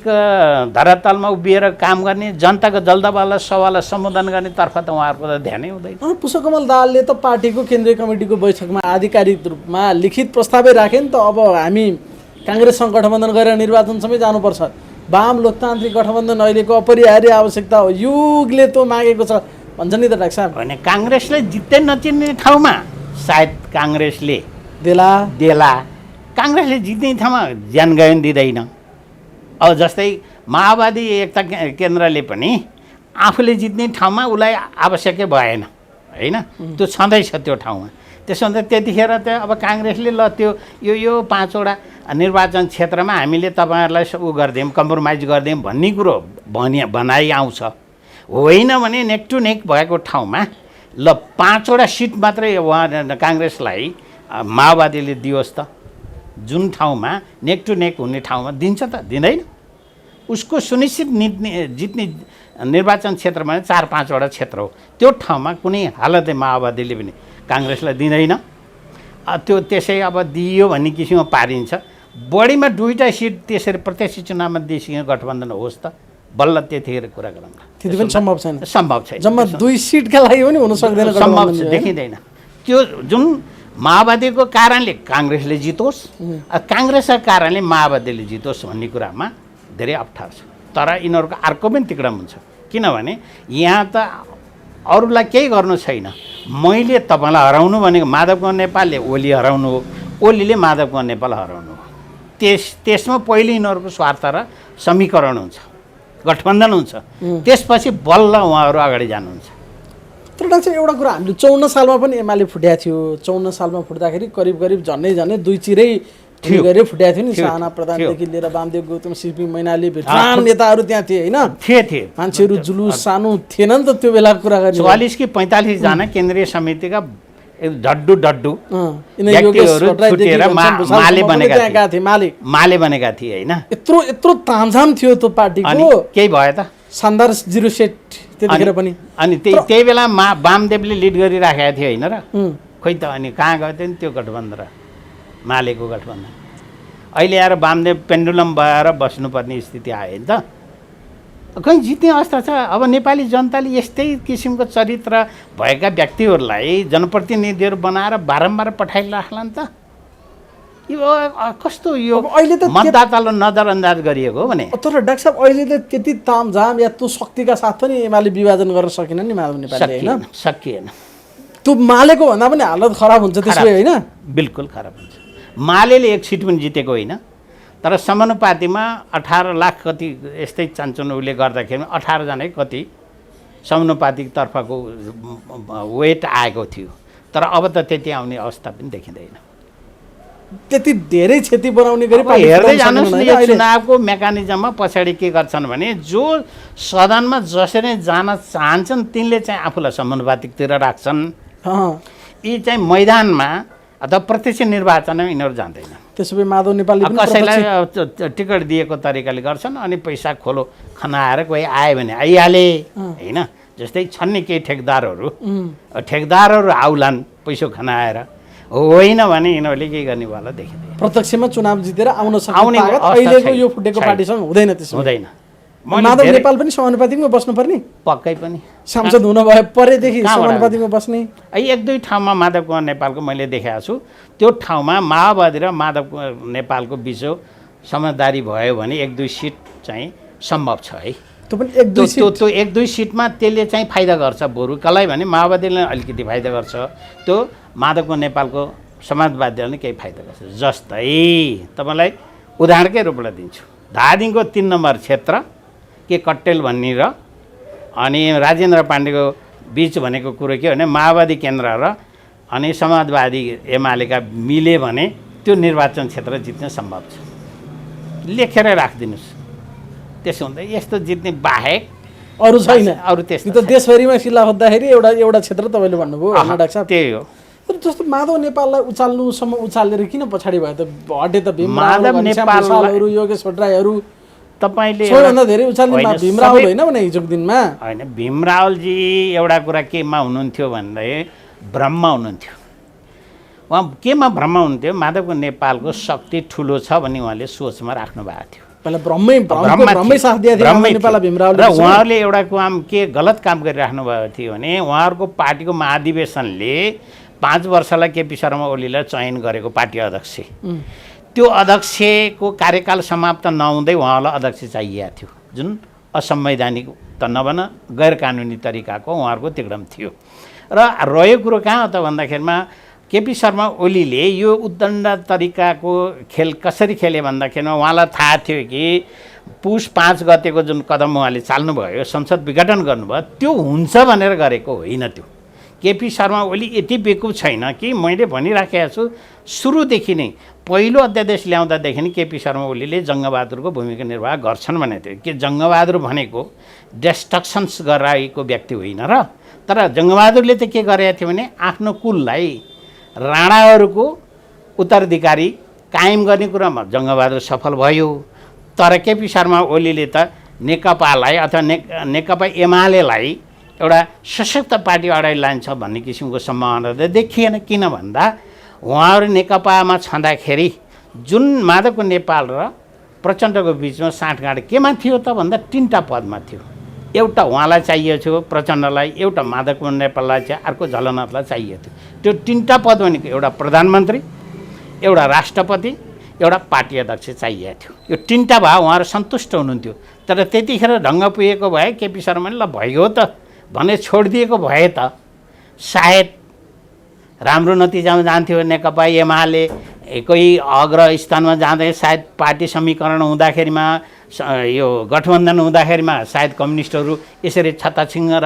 धरातलमा उभिएर काम गर्ने, जनताको जल्दाबल्दा सवाललाई सम्बोधन गर्नेतर्फ त उहाँहरूको त ध्यानै हुँदैन। पुष्पकमल दाहालले त पार्टीको केन्द्रीय कमिटीको बैठकमा आधिकारिक रूपमा लिखित प्रस्तावै राखे नि त अब हामी काङ्ग्रेससँग गठबन्धन गरेर निर्वाचनसम्मै जानुपर्छ। वाम लोकतान्त्रिक गठबन्धन अहिलेको अपरिहार्य आवश्यकता हो, युगले त्यो मागेको छ भन्छ नि त डाक्टर साहब। होइन, काङ्ग्रेसले जित्दै नचिन्ने ठाउँमा सायद काङ्ग्रेसले देला काङ्ग्रेसले जित्ने ठाउँमा ज्यान गयो नि दिँदैन। अब जस्तै माओवादी एकता केन्द्रले पनि आफूले जित्ने ठाउँमा उसलाई आवश्यकै भएन होइन, त्यो छँदैछ त्यो ठाउँमा। त्यसो भने त्यतिखेर त अब काङ्ग्रेसले ल त्यो यो 5वटा निर्वाचन क्षेत्रमा हामीले तपाईँहरूलाई उ गरिदियौँ, कम्प्रोमाइज गरिदियौँ भन्ने कुरो भनाइ आउँछ। होइन भने नेक टु नेक भएको ठाउँमा ल 5वटा सिट मात्रै उहाँ काङ्ग्रेसलाई माओवादीले दियोस् त। जुन ठाउँमा नेक टु नेक हुने ठाउँमा दिन्छ त दिँदैन। उसको सुनिश्चित जित्ने निर्वाचन क्षेत्रमा 4-5वटा क्षेत्र हो, त्यो ठाउँमा कुनै हालतै माओवादीले पनि काङ्ग्रेसलाई दिँदैन। त्यो त्यसै अब दियो भन्ने किसिममा पारिन्छ। बढीमा 2टा सिट त्यसरी प्रत्यक्ष चुनावमा दिइसक्यो गठबन्धन होस् त, बल्ल त्यतिखेर कुरा गरौँ। त्यति पनि सम्भव छैन। सम्भव छैन, जम्मा 2 सिटका लागि पनि हुन सक्दैन, सम्भव देखिँदैन। त्यो जुन माओवादीको कारणले काङ्ग्रेसले जितोस्, काङ्ग्रेसका कारणले माओवादीले जितोस् भन्ने कुरामा धेरै अप्ठ्यारो छ। तर यिनीहरूको अर्को पनि तिकडम हुन्छ, किनभने यहाँ त अरूलाई केही गर्नु छैन। मैले तपाईँलाई हराउनु भनेको माधव नेपालले ओली हराउनु हो, ओलीले माधव नेपाल हराउनु हो। त्यसमा पहिले यिनीहरूको स्वार्थ र समीकरण हुन्छ, गठबन्धन हुन्छ, त्यसपछि बल्ल उहाँहरू अगाडि जानुहुन्छ। तर डाक्टर एउटा कुरा, हामीले 54 सालमा पनि एमाले फुट्या थियो। 54 सालमा फुट्दाखेरि करिब झन्डै 2 चिरै गरे फुट्या थियो नि। साना प्रधानदेखि लिएर वामदेव गौतम, सिपी मैनाली, भित्रान नेताहरू त्यहाँ थिए होइन, थिए मान्छेहरू जुलुस सानो थिएन नि त त्यो बेला कुरा गर्ने। 44 कि 45 जना केन्द्रीय समितिका डड्डु व्यक्तिहरू छुटेर माले बनेका थिए होइन। यत्रो तामझाम थियो त्यो पार्टीको, केही भयो त? शानदार 0 सेट त्यतिखेर पनि। अनि त्यही बेला वामदेवले लिड गरिराखेका थियो होइन र? खोइ त अनि कहाँ गयो त नि त्यो गठबन्धन र मालेको गठबन्धन। अहिले आएर वामदेव पेन्डुलम भएर बस्नुपर्ने स्थिति आयो नि त। खै जित्ने अवस्था छ। अब नेपाली जनताले यस्तै किसिमको चरित्र भएका व्यक्तिहरूलाई जनप्रतिनिधिहरू बनाएर बारम्बार पठाइराख्ला नि त। यो कस्तो यो अहिले त मतदातालाई नजरअन्दाज गरिएको हो भने। तर डाक्टर साहब अहिले त त्यति तामझाम या त्यो शक्तिका साथ पनि एमाले विभाजन गर्न सकेन नि माधव नेपालले होइन? सकिएन। त्यो मालेको भन्दा पनि हालत खराब हुन्छ त्यसै होइन? बिल्कुल खराब हुन्छ। मालेले 1 सिट पनि जितेको होइन, तर समानुपातिमा 18 लाख कति यस्तै चान्चुनले गर्दाखेरि 18 जना कति समानुपातिक तर्फको वेट आएको थियो। तर अब त त्यति आउने अवस्था पनि देखिँदैन। त्यति धेरै क्षति बनाउने गरी हेर्दै जानुहोस् न। यो चुनावको मेकानिजममा पछाडि के गर्छन् भने जो सदनमा जसरी जान चाहन्छन् तिनले चाहिँ आफूलाई समानुपातिकतिर राख्छन्। यी चाहिँ मैदानमा अथवा प्रत्यक्ष निर्वाचनमा यिनीहरू जान्दैन। त्यसो भए माधव नेपालले कसैलाई टिकट दिएको तरिकाले गर्छन् अनि पैसा खोलो खनाएर कोही आयो भने आइहाले होइन। जस्तै छन् नि केही ठेकदारहरू आउलान् पैसा खनाएर, होइन भने यिनीहरूले के गर्ने वाला देखिँदैन। प्रत्यक्षमा चुनाव जितेर आउने अहिलेको यो फुटेको पार्टीसँग हुँदैन। त्यसो हुँदैन। माधव नेपाल पनि समानुपातिकमा बस्नुपर्ने? पक्कै पनि। सांसद हुन भए परेदेखि समानुपातिकमा बस्ने? 1-2 ठाउँमा माधव कुमार नेपालको मैले देखाएको छु। त्यो ठाउँमा माओवादी र माधव कुमार नेपालको बिच समझदारी भयो भने 1-2 सिट चाहिँ सम्भव छ है। त्यो पनि 1-2 सिटमा त्यसले चाहिँ फाइदा गर्छ। बरु कसलाई भने माओवादीले अलिकति फाइदा गर्छ, त्यो माधव कुमार नेपालको समाजवादीले केही फाइदा गर्छ। जस्तै तपाईँलाई उदाहरणकै रूपमा दिन्छु। धादिङको 3 नम्बर क्षेत्र के कट्टेल भन्ने र अनि राजेन्द्र पाण्डेको बिच भनेको कुरो के भने माओवादी केन्द्र र अनि समाजवादी एमालेका मिले भने त्यो निर्वाचन क्षेत्र जित्न सम्भव छ। लेखेर राखिदिनुहोस्। त्यसो हुँदा यस्तो जित्ने बाहेक अरू छैन। अरू त्यस्तो त देशभरिमा सिल्ला खोज्दाखेरि एउटा क्षेत्र तपाईँले भन्नुभयो होइन डाक्टर साहब? त्यही हो। तर जस्तो माधव नेपाललाई उचाल्नुसम्म उचालेर किन पछाडि भयो त? हटे त माधव नेपालहरू, योगेश भट्टराईहरू तपाईँले सबैभन्दा धेरै उचाल्ने भीम रावल होइन भने हिजोको दिनमा? होइन, भीम रावलजी एउटा कुरा केमा हुनुहुन्थ्यो भन्दा भ्रममा हुनुहुन्थ्यो। उहाँ केमा भ्रममा हुनुहुन्थ्यो? माधवको नेपालको शक्ति ठुलो छ भन्ने उहाँले सोचमा राख्नु भएको थियो। पहिला भ्रमै साथ दिएको थियो नेपाललाई भीम रावलले। र उहाँहरूले एउटा काम के गलत काम गरिराख्नु भएको थियो भने उहाँहरूको पार्टीको महाधिवेशनले 5 वर्षलाई केपी शर्मा ओलीलाई चयन गरेको पार्टी अध्यक्ष, त्यो अध्यक्षको कार्यकाल समाप्त नहुँदै उहाँलाई अध्यक्ष चाहिएको थियो, जुन असंवैधानिक त नभन गैर कानुनी तरिकाको उहाँहरूको तिक्रम थियो। र रह्यो कुरो कहाँ हो त भन्दाखेरिमा केपी शर्मा ओलीले यो उद्दण्ड तरिकाको खेल कसरी खेले भन्दाखेरिमा उहाँलाई थाहा थियो कि पुस 5 गतेको जुन कदम उहाँले चाल्नुभयो, संसद विघटन गर्नुभयो, त्यो हुन्छ भनेर गरेको होइन। त्यो केपी शर्मा ओली यति बेकुब छैन कि मैले भनिराखेको छु सुरुदेखि नै पहिलो अध्यादेश ल्याउँदादेखि नै केपी शर्मा ओलीले जङ्गबहादुरको भूमिका निर्वाह गर्छन् भनेको थियो कि जङ्गबहादुर भनेको डिस्ट्रक्सन्स गराएको व्यक्ति होइन र। तर जङ्गबहादुरले त के गरेको थियो भने आफ्नो कुललाई राणाहरूको उत्तराधिकारी कायम गर्ने कुरामा जङ्गबहादुर सफल भयो। तर केपी शर्मा ओलीले त नेकपालाई अथवा नेकपा एमालेलाई एउटा सशक्त पार्टी अगाडि लान्छ भन्ने किसिमको सम्भावना त देखिएन। किन भन्दा उहाँहरू नेकपामा छँदाखेरि जुन माधव नेपाल र प्रचण्डको बिचमा साँठगाँठ केमा थियो त भन्दा 3टा पदमा थियो। एउटा उहाँलाई चाहिएको थियो प्रचण्डलाई, एउटा माधव नेपाललाई चाहिँ, अर्को झलनाथलाई चाहिएको थियो। त्यो 3टा पद भनेको एउटा प्रधानमन्त्री, एउटा राष्ट्रपति, एउटा पार्टी अध्यक्ष चाहिएको थियो। यो 3टा भए उहाँहरू सन्तुष्ट हुनुहुन्थ्यो। तर त्यतिखेर ढङ्ग पुगेको भए केपी शर्माले ल भइगयो त भने छोडिदिएको भए त सायद राम्रो नतिजामा जान्थ्यो। नेकपा एमाले कोही अग्र स्थानमा जाँदै सायद पार्टी समीकरण हुँदाखेरिमा यो गठबन्धन हुँदाखेरिमा सायद कम्युनिस्टहरू यसरी छत्ताछिङ्ग र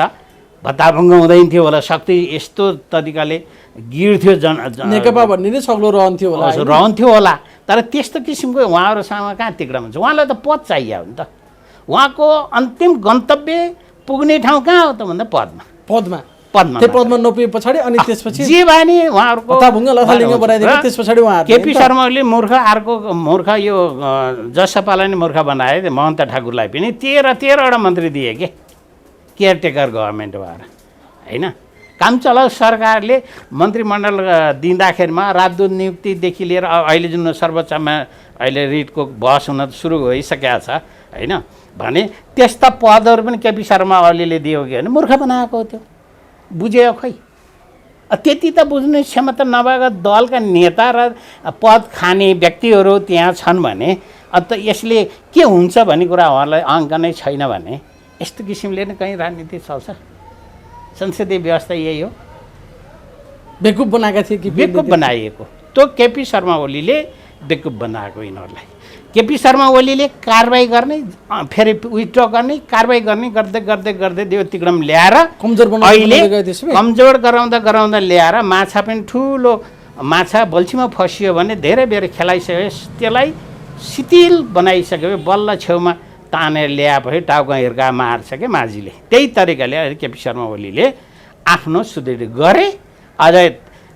भत्ताभङ्ग हुँदैन थियो होला। शक्ति यस्तो तरिकाले गिर्थ्यो नेकपा भन्ने नै सग्लो रहन्थ्यो होला। तर त्यस्तो किसिमको उहाँहरूसँग कहाँ तिक्रम हुन्छ? उहाँलाई त पद चाहियो नि त। उहाँको अन्तिम गन्तव्य पुग्ने ठाउँ कहाँ हो त भन्दा पदमा नपुगे पछाडि अनि त्यसपछि जे भए नि उहाँहरूको त्यस पछाडि उहाँ केपी शर्माले मूर्ख, अर्को मूर्ख, यो जसपालाई नै मूर्ख बनाए महन्त ठाकुरलाई पनि 13वटा मन्त्री दिए के केयरटेकर गभर्मेन्ट भएर होइन। काम चलाउ सरकारले मन्त्रीमण्डल दिँदाखेरिमा राजदूत नियुक्तिदेखि लिएर अहिले जुन सर्वोच्चमा अहिले रिटको बहस हुन सुरु भइसकेको छ होइन भने त्यस्ता पदहरू पनि केपी शर्मा ओलीले दियो कि होइन मूर्ख बनाएको थियो। बुझ्यो खै? त्यति त बुझ्ने क्षमता नभएको दलका नेता र पद खाने व्यक्तिहरू त्यहाँ छन् भने अन्त यसले के हुन्छ भन्ने कुरा उहाँलाई अङ्क नै छैन भने यस्तो किसिमले नै कहीँ राजनीति चल्छ? संसदीय व्यवस्था यही हो। बेकुब बनाएका थिए कि बेकुब बनाइएको त्यो केपी शर्मा ओलीले बेकुब बनाएको यिनीहरूलाई। केपी शर्मा ओलीले कारबाही गर्ने फेरि विथड्र गर्ने कारबाही गर्ने गर्दै गर्दै गर्दै त्यो तिक्रम ल्याएर अहिले कमजोर गराउँदा ल्याएर माछा पनि ठुलो माछा बल्छीमा फसियो भने धेरै बेर खेलाइसक्यो, त्यसलाई शिथिल बनाइसक्यो, बल्ल छेउमा तानेर ल्याएपछि टाउको हिर्का मार्छ क्या माझीले। त्यही तरिकाले केपी शर्मा ओलीले आफ्नो सुदृढ गरे। अझै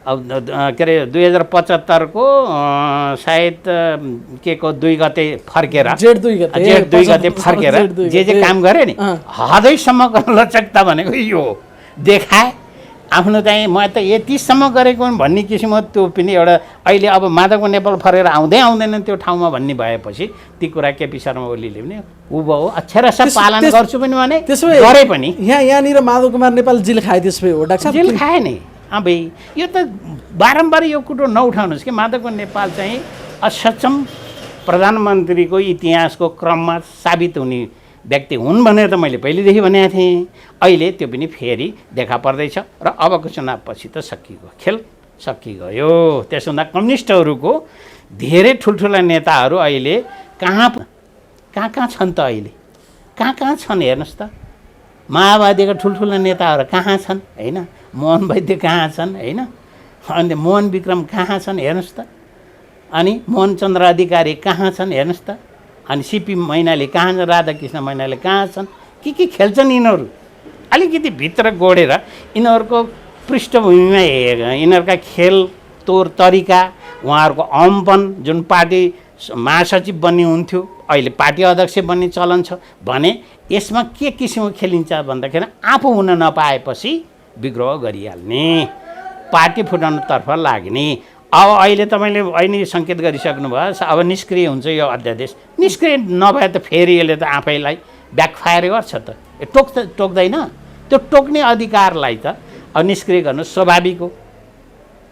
के अरे 2075को सायद के को 2 गते फर्केर जेठ 2 गते फर्केर जे काम गरे नि हदैसम्मको लचकता भनेको यो देखाए। आफ्नो चाहिँ म त यतिसम्म गरेको भन्ने किसिमको त्यो पनि एउटा अहिले अब माधवको नेपाल फरेर आउँदैन त्यो ठाउँमा भन्ने भएपछि ती कुरा केपी शर्मा ओलीले पनि उभो अक्षरशः पालन गर्छु पनि भने गरे पनि यहाँनिर माधव कुमार नेपाल जेल खाए। त्यसै हो डाक्टर जेल खाए नि। अब यो त बारम्बार यो कुरो नउठाउनुहोस् कि माधवको नेपाल चाहिँ असक्षम प्रधानमन्त्रीको इतिहासको क्रममा साबित हुने व्यक्ति हुन् भनेर त मैले पहिलेदेखि भनेको थिएँ। अहिले त्यो पनि फेरि देखा पर्दैछ र अबको चुनावपछि त सकिएको खेल सकिगयो। त्यसो हुँदा कम्युनिस्टहरूको धेरै ठुल्ठुला नेताहरू अहिले कहाँ छन् त? अहिले कहाँ छन् हेर्नुहोस् त। माओवादीका ठुल्ठुला नेताहरू कहाँ छन् होइन? मोहन वैद्य कहाँ छन् होइन? अनि मोहन विक्रम कहाँ छन् हेर्नुहोस् त। अनि मोहन चन्द्र अधिकारी कहाँ छन् हेर्नुहोस् त। अनि सिपी मैनाली कहाँ छन्? राधाकृष्ण मैनाली कहाँ छन्? के खेल्छन् यिनीहरू? अलिकति भित्र गोडेर यिनीहरूको पृष्ठभूमिमा यिनीहरूका खेल तौर तरिका, उहाँहरूको अम्पन, जुन पार्टी महासचिव बन्ने हुन्थ्यो अहिले पार्टी अध्यक्ष बन्ने चलन छ भने यसमा के किसिमको खेलिन्छ भन्दाखेरि आफू हुन नपाएपछि विद्रोह गरिहाल्ने, पार्टी फुटाउनुतर्फ लाग्ने। अब अहिले तपाईँले अहिले सङ्केत गरिसक्नु भयो अब निष्क्रिय हुन्छ यो अध्यादेश। निष्क्रिय नभए त फेरि यसले त आफैलाई ब्याकफायर गर्छ त। टोक्दैन? त्यो टोक्ने अधिकारलाई त अब निष्क्रिय गर्नु स्वाभाविक हो।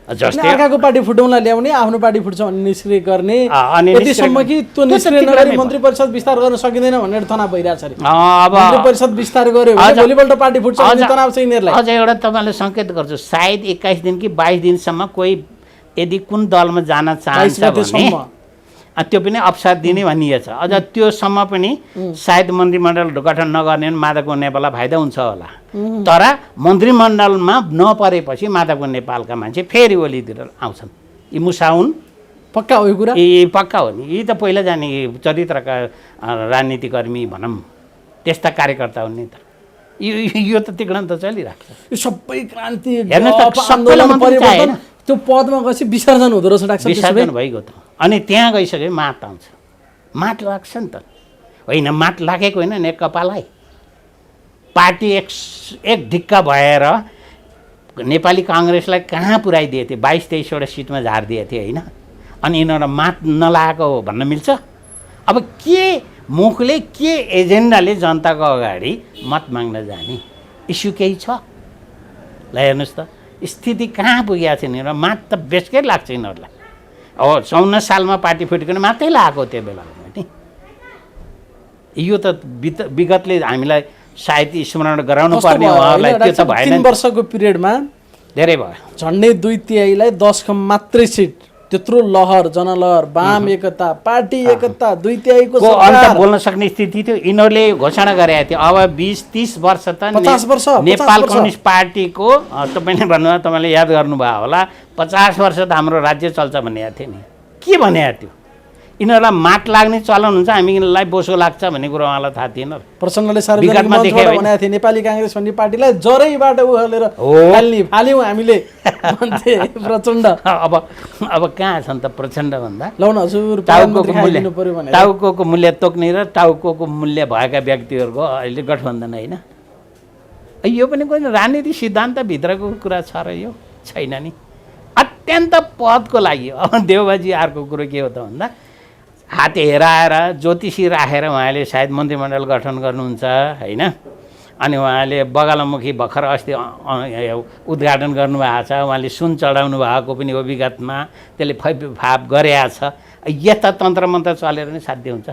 जस्तै अर्काको पार्टी फुटाउनलाई ल्याउने आफ्नो पार्टी फुट्छ भने निष्क्रिय गर्ने अनि यतिसम्म कि त्यो निष्क्रिय नगरी मन्त्री परिषद विस्तार गर्न सकिँदैन भनेर तनाव भइरहेछ अरे मन्त्री परिषद विस्तार गर्यो भने भोलिपल्ट पार्टी फुट्छ भन्ने तनाव छ यिनीहरूलाई। अझ एउटा तपाईँले सङ्केत गर्छु, सायद 21 दिन कि 22 दिनसम्म कोही यदि कुन दलमा जान चाहन्छ भने त्यो पनि अवसर दिने भनिएछ। अझ त्योसम्म पनि सायद मन्त्रीमण्डल गठन नगर्ने भने माधव नेपाललाई फाइदा हुन्छ होला, तर मन्त्रीमण्डलमा नपरेपछि माधव नेपालका मान्छे फेरि ओलीतिर आउँछन्। यी मुसा हुन्, पक्का हो यो कुरा? यी पक्का हो नि, यी त पहिला जाने चरित्रका राजनीतिकर्मी भनौँ त्यस्ता कार्यकर्ता हुन् नि त। यो त तिग्न त चलिरहेको छ। यो सबै क्रान्ति आन्दोलन परिवर्तन त्यो पदमा गएपछि विसर्जन हुँदो रहेछ डाक्टर। विसर्जन भइगयो त, अनि त्यहाँ गइसक्यो मात आउँछ। मात लाग्छ नि त, होइन मात लागेको होइन नेकपालाई। पार्टी एक ढिक्का भएर नेपाली काङ्ग्रेसलाई कहाँ पुर्याइदिएको थियो, 22-23वटा सिटमा झारिदिएको थियो होइन। अनि यिनीहरू मात नलागेको हो भन्न मिल्छ? अब के मुखले के एजेन्डाले जनताको अगाडि मत माग्न जाने इस्यु केही छ? ल हेर्नुहोस् त स्थिति कहाँ पुगेको छ यिनीहरू। मात त बेसकै लाग्छ यिनीहरूलाई। अब 54 सालमा पार्टी फुटेको मात्रै लागेको त्यो बेलामा नि। यो त विगतले हामीलाई सायद स्मरण गराउनु पर्ने उहाँहरूलाई, त्यो त भएन। 3 वर्षको पिरियडमा धेरै भयो, झन्डै 2/3 10 कम मात्रै सिट, त्यत्रो लहर जनलहर वाम एकता पार्टी एकता 2/3 को अन्त बोल्न सक्ने स्थिति थियो। यिनीहरूले घोषणा गरेका थियो अब 20-30 वर्ष त 50 वर्ष नेपाल कम्युनिस्ट पार्टीको तपाईँले भन्नुभयो, तपाईँले याद गर्नुभयो होला, 50 वर्ष त हाम्रो राज्य चल्छ भनेको थियो नि। के भनेको थियो? यिनीहरूलाई माट लाग्ने चलन हुन्छ, हामीलाई बोसो लाग्छ भन्ने कुरो उहाँलाई थाहा थिएन। प्रचण्डले सार्वजनिक मञ्चबाट भनेको थियो नेपाली काङ्ग्रेस भन्ने पार्टीलाई जरैबाट उखालेर फाल्यौँ हामीले भन्थे प्रचण्ड। अब कहाँ छन् त प्रचण्ड भन्दा? लौ न हजुर, टाउको मूल्य तोक्ने र टाउको मूल्य भएका व्यक्तिहरूको अहिले गठबन्धन होइन। यो पनि कोही राजनीति सिद्धान्तभित्रको कुरा छ र यो छैन नि। अत्यन्त पदको लागि अब देवबाजी अर्को कुरो के हो त भन्दा हात हेराएर ज्योतिषी राखेर उहाँले सायद मन्त्रीमण्डल गठन गर्नुहुन्छ होइन। अनि उहाँले बगालमुखी भर्खर अस्ति उद्घाटन गर्नुभएको छ, उहाँले सुन चढाउनु भएको पनि हो विगतमा, त्यसले फाप गरेको छ। यस्ता तन्त्र मन्त्र चलेर नै साध्य हुन्छ।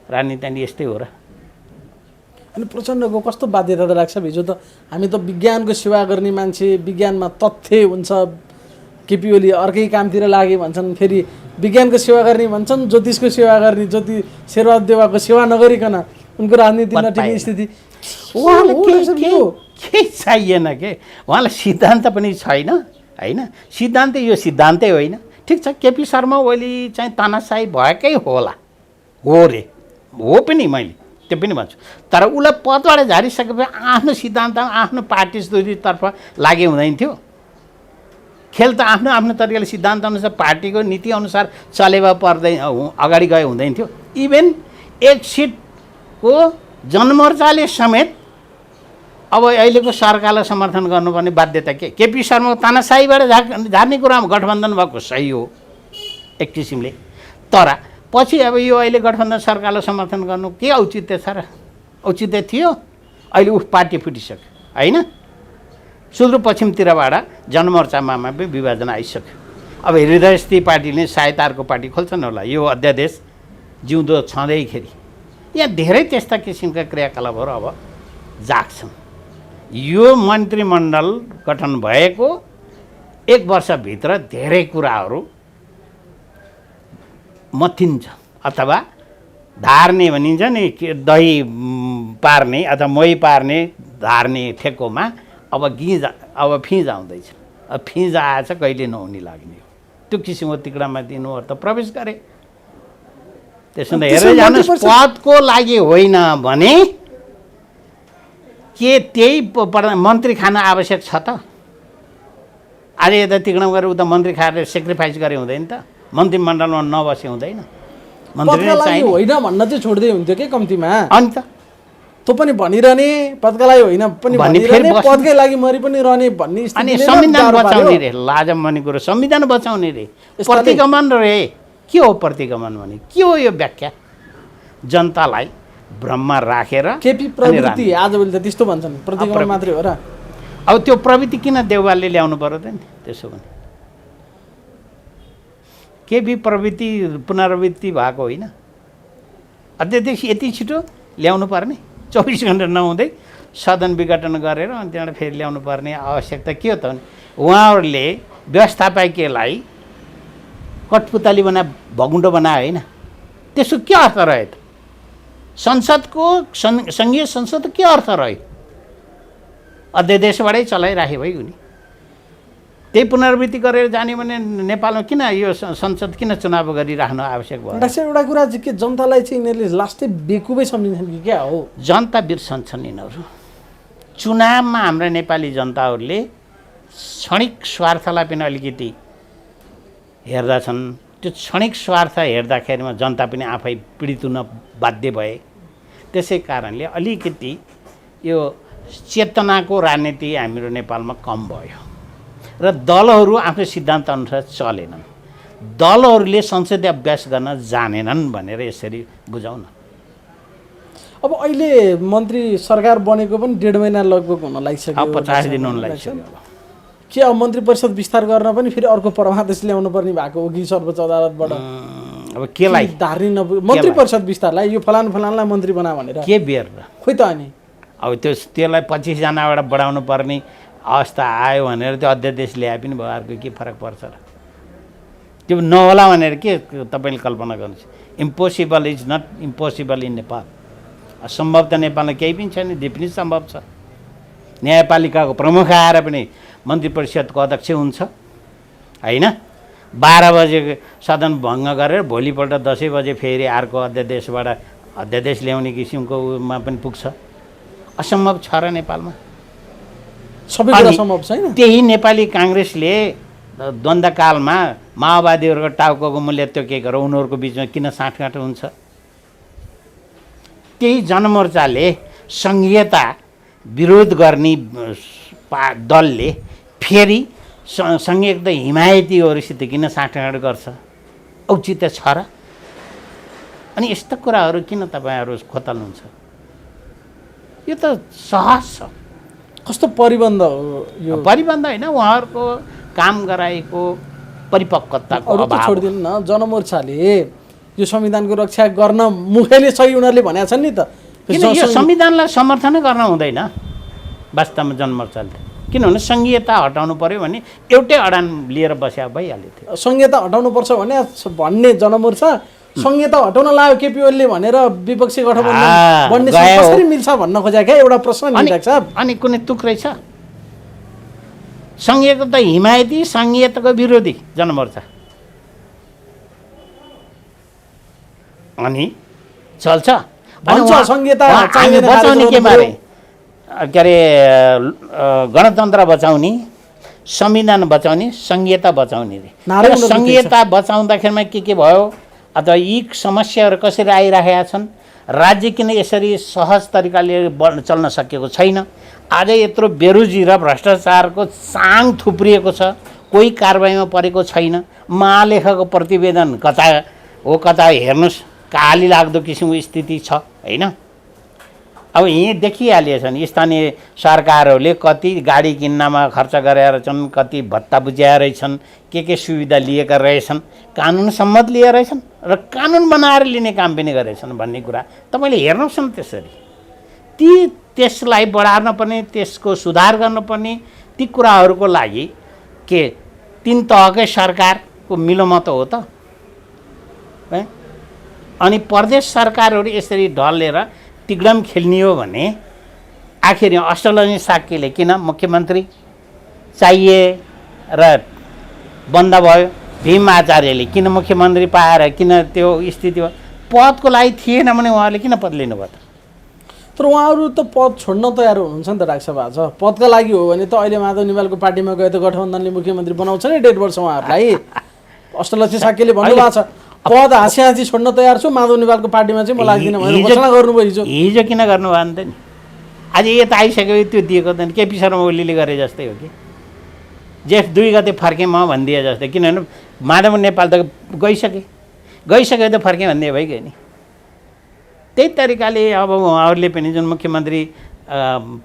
राजनीति नि यस्तै हो र। अनि प्रचण्डको कस्तो बाध्यता त लाग्छ? हिजो त हामी त विज्ञानको सेवा गर्ने मान्छे, विज्ञानमा तथ्य हुन्छ, केपी ओली अर्कै कामतिर लागे भन्छन्, फेरि विज्ञानको सेवा गर्ने भन्छन्, ज्योतिषको सेवा गर्ने, ज्योति शेरबहादुर देउवाको सेवा नगरिकन उनको राजनीति नटिक्ने स्थिति। केही चाहिएन के, उहाँलाई सिद्धान्त पनि छैन होइन। सिद्धान्त यो सिद्धान्तै होइन। ठिक छ, केपी शर्मा ओली चाहिँ तानाशाही भएकै होला, हो रे, हो पनि, मैले त्यो पनि भन्छु। तर उसलाई पदबाट झारिसकेपछि आफ्नो सिद्धान्त आफ्नो पार्टी तर्फ लागे हुँदैन थियो। खेल त आफ्नो आफ्नो तरिकाले सिद्धान्त अनुसार पार्टीको नीति अनुसार चलेवा पर्दै अगाडि गए हुँदैन थियो। इभेन एक सिटको जनमोर्चाले समेत अब अहिलेको सरकारलाई समर्थन गर्नुपर्ने बाध्यता के? केपी शर्माको तानाशाहीबाट झार्ने कुरामा गठबन्धन भएको सही हो एक किसिमले, तर पछि अब यो अहिले गठबन्धन सरकारलाई समर्थन गर्नु के औचित्य छ र? औचित्य थियो? अहिले पार्टी फुटिसक्यो होइन। सुदूरपश्चिमतिरबाट जनमोर्चामा पनि विभाजन आइसक्यो। अब हृदयस्थी पार्टीले सायद अर्को पार्टी खोल्छन् होला यो अध्यादेश जिउँदो छँदैखेरि। यहाँ धेरै त्यस्ता किसिमका क्रियाकलापहरू अब जाग्छन्। यो मन्त्रीमण्डल गठन भएको 1 वर्षभित्र धेरै कुराहरू मथिन्छ अथवा धार्ने भनिन्छ नि, दही पार्ने अथवा मोही पार्ने धार्ने ठेक्कोमा अब फिँज आउँदैछ। अब फिँज आएछ कहिले नहुने लाग्ने हो। त्यो किसिमको तिक्रामा दिनुहरू त प्रवेश गरे। त्यसो हेरेर जानुहोस्, पदको लागि होइन भने के त्यही मन्त्री खान आवश्यक छ त? आज यता तिक्राम गरेर उता मन्त्री खाएर सेक्रिफाइस गरे हुँदैन त? मन्त्रीमण्डलमा नबसे हुँदैन? मन्त्रीले चाहिँ होइन भन्न चाहिँ छोड्दै हुन्थ्यो के कम्तीमा। अनि त त्यो पनि भनिरहने, पदका लागि होइन पनि भनिरहने, पदकै लागि मरि पनि रहने भन्ने स्थिति। अनि संविधान बचाउने रे, लाजम भन्ने कुरो संविधान बचाउने रे, प्रतिगमन रे। के हो प्रतिगमन भने? के हो यो व्याख्या? जनतालाई भ्रममा राखेर केपी प्रवृत्ति आजभोलि त त्यस्तो भन्छन्, प्रतिगमन मात्रै हो र। अब त्यो प्रवृत्ति किन देउवालले ल्याउनु पर्यो त नि? त्यसो भने केही प्रवृत्ति पुनरावृत्ति भएको होइन। अध्यक्ष यति छिटो ल्याउनु पर्ने 24 घन्टा नहुँदै सदन विघटन गरेर अनि त्यहाँबाट फेरि ल्याउनु पर्ने आवश्यकता के हो त भने उहाँहरूले व्यवस्थापकीयलाई कठपुतली बना भगुन्डो बनायो होइन। त्यसको के अर्थ रह्यो त? संसदको सङ्घीय संसद के अर्थ रह्यो? अध्यादेशबाटै चलाइराखे भइगयो नि। त्यही पुनरावृत्ति गरेर जाने भने नेपालमा किन यो संसद किन चुनाव गरिराख्नु आवश्यक भयो? डाक्टर एउटा कुरा चाहिँ के जनतालाई चाहिँ यिनीहरूले लास्टै बेकुबै सम्झिन्छन् कि क्या हो? जनता बिर्सन्छन् यिनीहरू। चुनावमा हाम्रा नेपाली जनताहरूले क्षणिक स्वार्थलाई पनि अलिकति हेर्दछन्। त्यो क्षणिक स्वार्थ हेर्दाखेरिमा जनता पनि आफै पीडित हुन बाध्य भए। त्यसै कारणले अलिकति यो चेतनाको राजनीति हाम्रो नेपालमा कम भयो र दलहरू आफ्नो सिद्धान्त अनुसार चलेनन्। दलहरूले संसदीय अभ्यास गर्न जानेनन् भनेर यसरी बुझाउँ न। अब अहिले मन्त्री सरकार बनेको पनि 1.5 महिना लगभग हुन लागिसक्यो। 50 दिन हुन लागिसक्यो। के अब मन्त्री परिषद विस्तार गर्न पनि फेरि अर्को परमादेश ल्याउनु पर्ने भएको हो कि सर्वोच्च अदालतबाट? अब केलाई धार्ने मन्त्री परिषद विस्तारलाई यो फलानलाई मन्त्री बना भनेर के बेर खोइ त अनि अब त्यसलाई 25 जनाबाट बढाउनु पर्ने अवस्था आयो भनेर त्यो अध्यादेश ल्याए पनि भयो। अर्को के फरक पर्छ र? त्यो नहोला भनेर के तपाईँले कल्पना गर्नुहोस्। Impossible is not impossible in Nepal. असम्भव त नेपालमा केही पनि छैन, जे पनि सम्भव छ। न्यायपालिकाको प्रमुख आएर पनि मन्त्री परिषदको अध्यक्ष हुन्छ होइन। 12 बजे सदन भङ्ग गरेर भोलिपल्ट 10 बजे फेरि अर्को अध्यादेशबाट अध्यादेश ल्याउने किसिमकोमा पनि पुग्छ। असम्भव छ र नेपालमा? सबै कुरा सम्भव छैन। त्यही नेपाली काङ्ग्रेसले द्वन्द्वकालमा माओवादीहरूको टाउको मूल्य तोकेको र उनीहरूको बिचमा किन साँठगाँठ हुन्छ? त्यही जनमोर्चाले सङ्घीयता विरोध गर्ने दलले फेरि सङ्घीयता हिमायतीहरूसित किन साँठगाँठ गर्छ? औचित्य छ र? अनि यस्ता कुराहरू किन तपाईँहरू खोतल्नुहुन्छ? यो त सहज छ। कस्तो परिबन्ध हो यो? परिबन्ध होइन, उहाँहरूको काम गराएको परिपक्वताको अरू त अभाव। छोडिदिनु न, जनमोर्चाले यो संविधानको रक्षा गर्न मुखैले सही उनीहरूले भनेका छन् नि त। किन यो संविधानलाई समर्थनै गर्न हुँदैन वास्तवमा जनमोर्चाले? किनभने सङ्घीयता हटाउनु पर्यो भने एउटै अडान लिएर बस्या भइहाल्यो थियो। संहिता हटाउनुपर्छ भन्ने जनमोर्चा संहिता हटाउन लाग्यो केपी ओलीले भनेर विपक्षी गठबन्धन बन्ने कसरी मिल्छ भन्न खोजेको क्या एउटा प्रश्न नि डाक्टर साहब। अनि कुनै तुक्रै छ? सङ्घीयता हिमायती, सङ्घीयताको विरोधी जनमोर्चा अनि चल्छ। बचाउने के बारे? के अरे गणतन्त्र बचाउने, संविधान बचाउने, सङ्घीयता बचाउने रे। सङ्घीयता बचाउँदाखेरिमा के भयो अथवा यी समस्याहरू कसरी आइरहेका छन्? राज्य किन यसरी सहज तरिकाले चल्न सकेको छैन? आज यत्रो बेरोजी र भ्रष्टाचारको चाङ थुप्रिएको छ, कोही कारबाहीमा परेको छैन। महालेखाको प्रतिवेदन कता हो कता हेर्नुहोस्, काली लाग्दो किसिमको स्थिति छ होइन। अब यहीँ देखिहालिएछ नि स्थानीय सरकारहरूले कति गाडी किन्नमा खर्च गरेर छन्, कति भत्ता बुझाएर छन्, के सुविधा लिएका रहेछन्, कानुन सम्मत लिएर रहेछन् र कानुन बनाएर लिने काम पनि गरेछन् भन्ने कुरा तपाईँले हेर्नुहोस् न। त्यसरी त्यसलाई बढार्न पर्ने, त्यसको सुधार गर्नुपर्ने, ती कुराहरूको लागि के 3 तहकै सरकारको मिलोमत हो त? अनि प्रदेश सरकारहरू यसरी ढलेर तिग्डम खेल्ने हो भने आखिर अष्टलजी साक्यले किन मुख्यमन्त्री चाहिए र बन्द भयो? भीम आचार्यले किन मुख्यमन्त्री पाएर किन त्यो स्थिति भयो? पदको लागि थिएन भने उहाँले किन पद लिनुभयो त? तर उहाँहरू त पद छोड्न तयार हुनुहुन्छ नि त डाक्टर साहब। आज पदका लागि हो भने त अहिले माधव नेपालको पार्टीमा गए त गठबन्धनले मुख्यमन्त्री बनाउँछ नि 1.5 वर्ष उहाँहरूलाई। अष्टलक्ष्मी साक्यले भन्नुभएको छ पद हाँसी छोड्न तयार छु, माधव नेपालको पार्टीमा चाहिँ म लाग्दिनँ भनेर घोषणा गर्नुभयो हिजो किन गर्नुभयो अन्त नि? आज यता आइसक्यो त्यो दिएको त केपी शर्मा ओलीले गरे जस्तै हो कि जेठ 2 गते फर्केँ म भनिदिए जस्तै। किनभने माधव नेपाल त गइसक्यो त फर्केँ भनिदिए भइगयो नि। त्यही तरिकाले अब उहाँहरूले पनि जुन मुख्यमन्त्री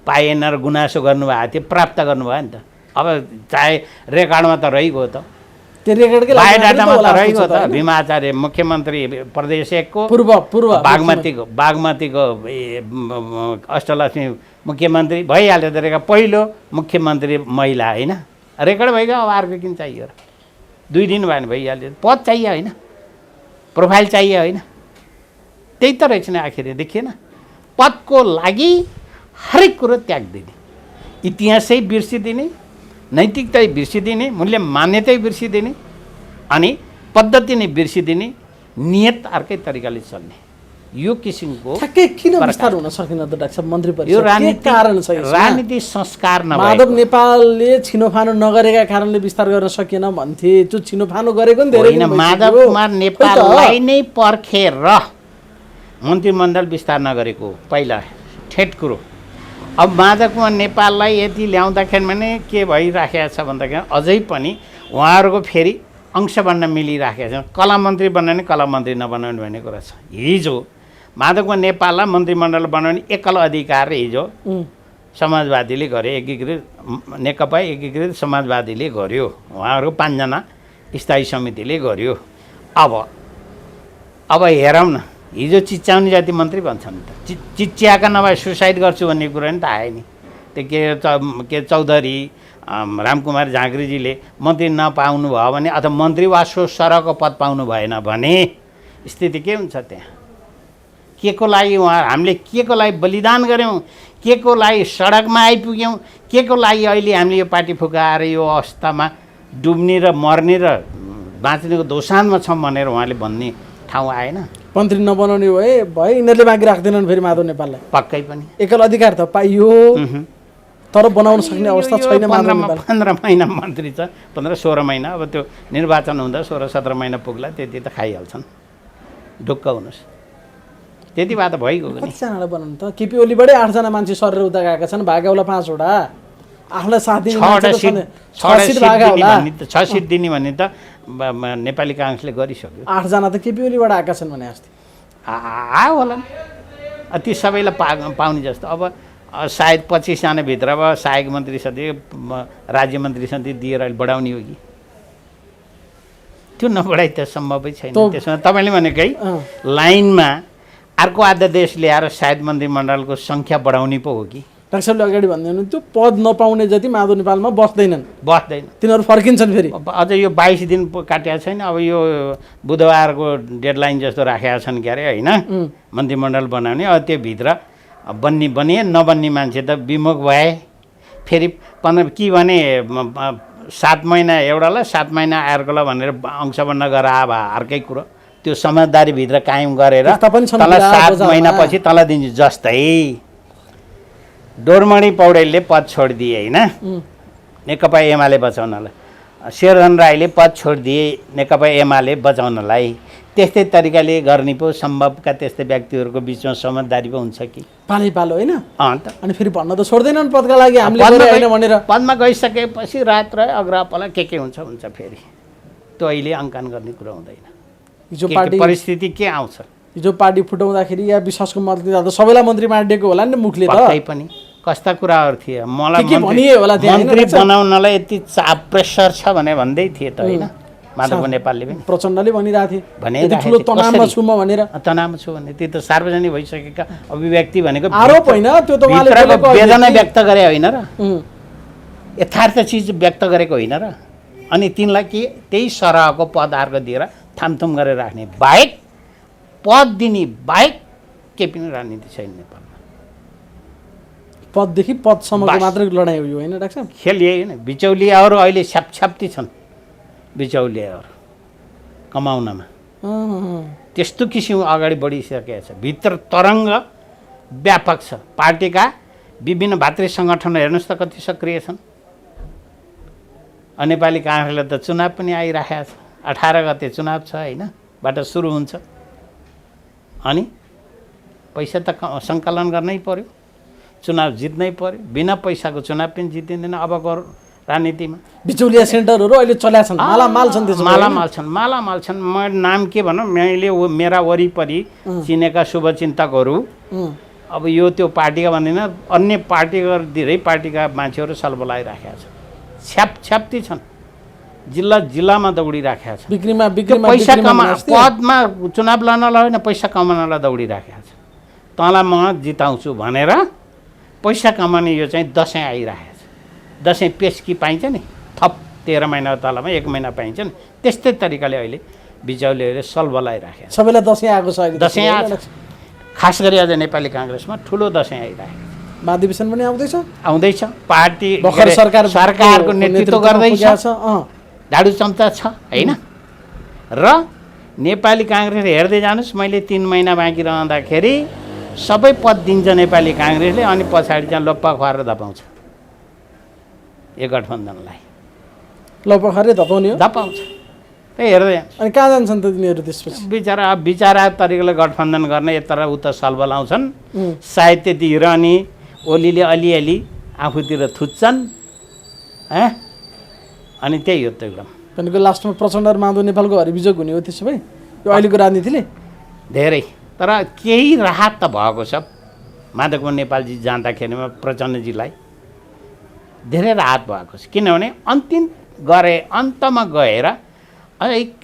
पाएन र गुनासो गर्नुभएको थियो प्राप्त गर्नुभयो नि त। अब चाहे रेकर्डमा त रहिगयो त, त्यो रेकर्डकै लागि बायोडाटामा मात्रै त होला रहेको जस्तो छ, त होइन? भीमा आचार्य मुख्यमन्त्री प्रदेश 1 को पूर्व बागमतीको अष्टलक्ष्मी मुख्यमन्त्री भइहाल्यो त रेकर्ड। पहिलो मुख्यमन्त्री महिला होइन, रेकर्ड भइगयो। अब अर्को किन चाहियो र? 2 दिन भयो भने भइहाल्यो। पद चाहियो होइन, प्रोफाइल चाहियो होइन, त्यही त रहेछ नि आखिर देखिएन। पदको लागि हरेक कुरो त्याग दिने, इतिहासै बिर्सिदिने, नैतिकता बिर्सिदिने, मूल्य मान्यतै बिर्सिदिने, अनि पद्धति नै बिर्सिदिने, नियत अर्कै तरिकाले चल्ने, यो किसिमको ठ्याक्कै किन विस्तार हुन सकेन त डाक्टर साहब मन्त्री परिषद? यो के कारण छ यसमा? राजनीति संस्कार माधव नेपालले छिनोफानो नगरेका कारणले विस्तार गर्न सकेन भन्थे। त्यो छिनोफानो गरेको नि धेरै होइन, दिन भइसक्यो। माधव कुमार नेपाललाई नै पर्खेर मन्त्रीमण्डल विस्तार नगरेको पहिला ठेट कुरो। अब माधव कुमार नेपाललाई यति ल्याउँदाखेरि भने के भइराखेको छ भन्दाखेरि अझै पनि उहाँहरूको फेरि अंश बन्न मिलिराखेको छ। कला मन्त्री बनाउने, कला मन्त्री नबनाउने भन्ने कुरा छ। हिजो माधव कुमार नेपाललाई मन्त्रीमण्डल बनाउने एकल अधिकार हिजो समाजवादीले गर्यो, एकीकृत नेकपा एकीकृत समाजवादीले गर्यो, उहाँहरूको 5 जना स्थायी समितिले गर्यो। अब हेरौँ न, हिजो चिच्याउने जाति मन्त्री भन्छन् त, चिच्याका नभए सुसाइड गर्छु भन्ने कुरा नि त आयो नि। त्यो के चौधरी रामकुमार झाँक्रीजीले मन्त्री नपाउनु भयो भने अथवा मन्त्री वा सरको पद पाउनु भएन भने स्थिति के हुन्छ त्यहाँ? के को लागि हामीले के को लागि बलिदान गऱ्यौँ, के को लागि सडकमा आइपुग्यौँ, के को लागि अहिले हामीले यो पार्टी फुकाएर यो अवस्थामा डुब्ने र मर्ने र बाँच्नेको दोसानमा छौँ भनेर उहाँले भन्ने ठाउँ आएन। मन्त्री नबनाउने भए यिनीहरूले बाँकी राख्दैनन् फेरि माधव नेपाललाई। पक्कै पनि एकल अधिकार त पाइयो, तर बनाउन सक्ने अवस्था छैन। 15 महिना मन्त्री छ, 15-16 महिना। अब त्यो निर्वाचन हुँदा 16-17 महिना पुग्ला, त्यति त खाइहाल्छन्, ढुक्क हुनुहोस्। त्यति भए त भइगयो नि। कतिजनालाई बनाउनु त? केपी ओलीबाटै 8 जना मान्छे सरेर उता गएका छन्, भागा होला 5 वटा। 8लाई साथ दिने मान्छे त छन्, 6 सिट भागा होला। 6 सिट दिने भन्ने त नेपाली काङ्ग्रेसले गरिसक्यो। 8 जना त केपी ओलीबाट आएका छन् भने अस्ति आयो होला नि, ती सबैलाई पाउने जस्तो। अब सायद 25 जना भित्र अब सहायक मन्त्री सधैँ राज्य मन्त्री सधैँ दिएर अहिले बढाउने हो कि? त्यो नबढाइ त सम्भवै छैन। त्यसमा तपाईँले भनेकै लाइनमा अर्को अध्यादेश ल्याएर सायद मन्त्रीमण्डलको सङ्ख्या बढाउने पो हो कि? डाक्टर साहबले अगाडि भन्दै त्यो पद नपाउने जति माधव नेपालमा बस्दैन, तिनीहरू फर्किन्छन् फेरि। अझ यो 22 दिन काटेको छैन। अब यो बुधबारको डेडलाइन जस्तो राखेका छन् क्यारे होइन, मन्त्रीमण्डल बनाउने। अब त्योभित्र बनिए नबन्ने मान्छे त विमुख भए। फेरि 15 के भने 7 महिना एउटालाई 7 महिना अर्कोलाई भनेर अंश बन्न गराए भए अर्कै कुरो। त्यो समझदारीभित्र कायम गरेर तल 7 महिनापछि तल दिन्छु। जस्तै डोरमणि पौडेलले पद छोडिदिए होइन, नेकपा एमाले बचाउनलाई। शेरधन राईले पद छोडिदिए नेकपा एमाले बचाउनलाई। त्यस्तै तरिकाले गर्ने पो सम्भवका त्यस्तै व्यक्तिहरूको बिचमा समझदारी पो हुन्छ कि? पालै पालो होइन। अन्त अनि फेरि भन्न त छोड्दैनन् पदका लागि हामीले होइन भनेर। पदमा गइसकेपछि रात र अग्रपला के हुन्छ फेरि त्यो अहिले अङ्कन गर्ने कुरा हुँदैन। हिजो पार्टी परिस्थिति के आउँछ? हिजो पार्टी फुटाउँदाखेरि या विश्वासको मत दिँदा त सबैलाई मन्त्री बाँडिएको होला नि मुखले त। पक्कै पनि कस्ता कुराहरू थिए? मलाई मन्त्री बनाउनलाई यति चाप प्रेसर छ भने भन्दै थिए त होइन माधव नेपालले पनि। प्रचण्डले भनिरहेको थियो तनावमा छु म भनेर। तनावमा छु भने त्यो त सार्वजनिक भइसकेका अभिव्यक्ति भनेको आरोप होइन, त्यो त उहाँले वेदना व्यक्त गरे होइन र, यथार्थ चिज व्यक्त गरेको होइन र। अनि तिनलाई के त्यही सरहको पद अर्को दिएर थामथुम गरेर राख्ने बाहेक, पद दिने बाहेक के पनि राजनीति छैन नेपालमा। पददेखि पदसम्मको मात्रै लडाइँ हो यो होइन डाक्टर साहब? खेल यही होइन। बिचौलियाहरू अहिले छ्यापछ्याप्ती छन्, बिचौलियाहरू कमाउनमा त्यस्तो किसिम अगाडि बढिसकेको छ। भित्र तरङ्ग व्यापक छ। पार्टीका विभिन्न भातृ सङ्गठनहरू हेर्नुहोस् त कति सक्रिय छन्। नेपाली काङ्ग्रेसले त चुनाव पनि आइराखेको छ। 18 गते चुनाव छ होइन, बाट सुरु हुन्छ। अनि पैसा त सङ्कलन गर्नै पर्यो, चुनाव जित्नै पर्यो। बिना पैसाको चुनाव पनि जितिँदैन अबको राजनीतिमा। बिचौलिया सेन्टरहरू अहिले चल्या छन्, मालामाल छन्। मालामाल छन्। म नाम के भनौँ, मैले मेरा वरिपरि चिनेका शुभचिन्तकहरू अब यो त्यो पार्टीका भन्दैन, अन्य पार्टीका धेरै पार्टीका मान्छेहरू सलबलाइराखेका छन्। छ्यापछ्याप्ती छन्। जिल्लामा दौडिराखेको छ। बिक्रीमा पैसा पदमा चुनाव लड्नलाई होइन, पैसा कमाउनलाई दौडिराखेको छ। तँलाई म जिताउँछु भनेर पैसा कमाउने यो चाहिँ दसैँ आइरहेको छ। दसैँ पेस्की पाइन्छ नि, थप 13 महिना तलमा 1 महिना पाइन्छ नि, त्यस्तै तरिकाले अहिले बिचौलियाले सलबलाइराखेको छ। सबैलाई दसैँ आएको छ अहिले। दसैँ आएको छ, खास गरी आज नेपाली काङ्ग्रेसमा ठुलो दसैँ आइरहेको छ। महाधिवेशन पनि आउँदैछ। पार्टी भर्खर सरकारको नेतृत्व गर्दैछ, झाडु चम्चा छ होइन। र नेपाली काङ्ग्रेस हेर्दै जानुहोस्, मैले 3 महिना बाँकी रहँदाखेरि सबै पद दिन्छ नेपाली काङ्ग्रेसले, अनि पछाडि चाहिँ लोप्पा खुवाएर धपाउँछ यो गठबन्धनलाई। लोप्पा खुवाएर धपाउने हो, धपाउँछ। त्यही हेर्दै जानुहोस्। अनि कहाँ जान्छन् त तिनीहरू त्यसपछि? बिचारा तरिकाले गठबन्धन गर्ने यता र उता सलबलाउँछन्। सायद त्यतिखेर अनि ओलीले अलिअलि आफूतिर थुच्छन्, अनि त्यही हो त्यो क्रम। भनेको लास्टमा प्रचण्ड र माधव नेपालको हरिविजय हुने हो त्यसो भए यो अहिलेको राजनीतिले? धेरै, तर केही राहत त भएको छ। माधव नेपालजी जाँदाखेरिमा प्रचण्डजीलाई धेरै राहत भएको छ, किनभने अन्तमा गएर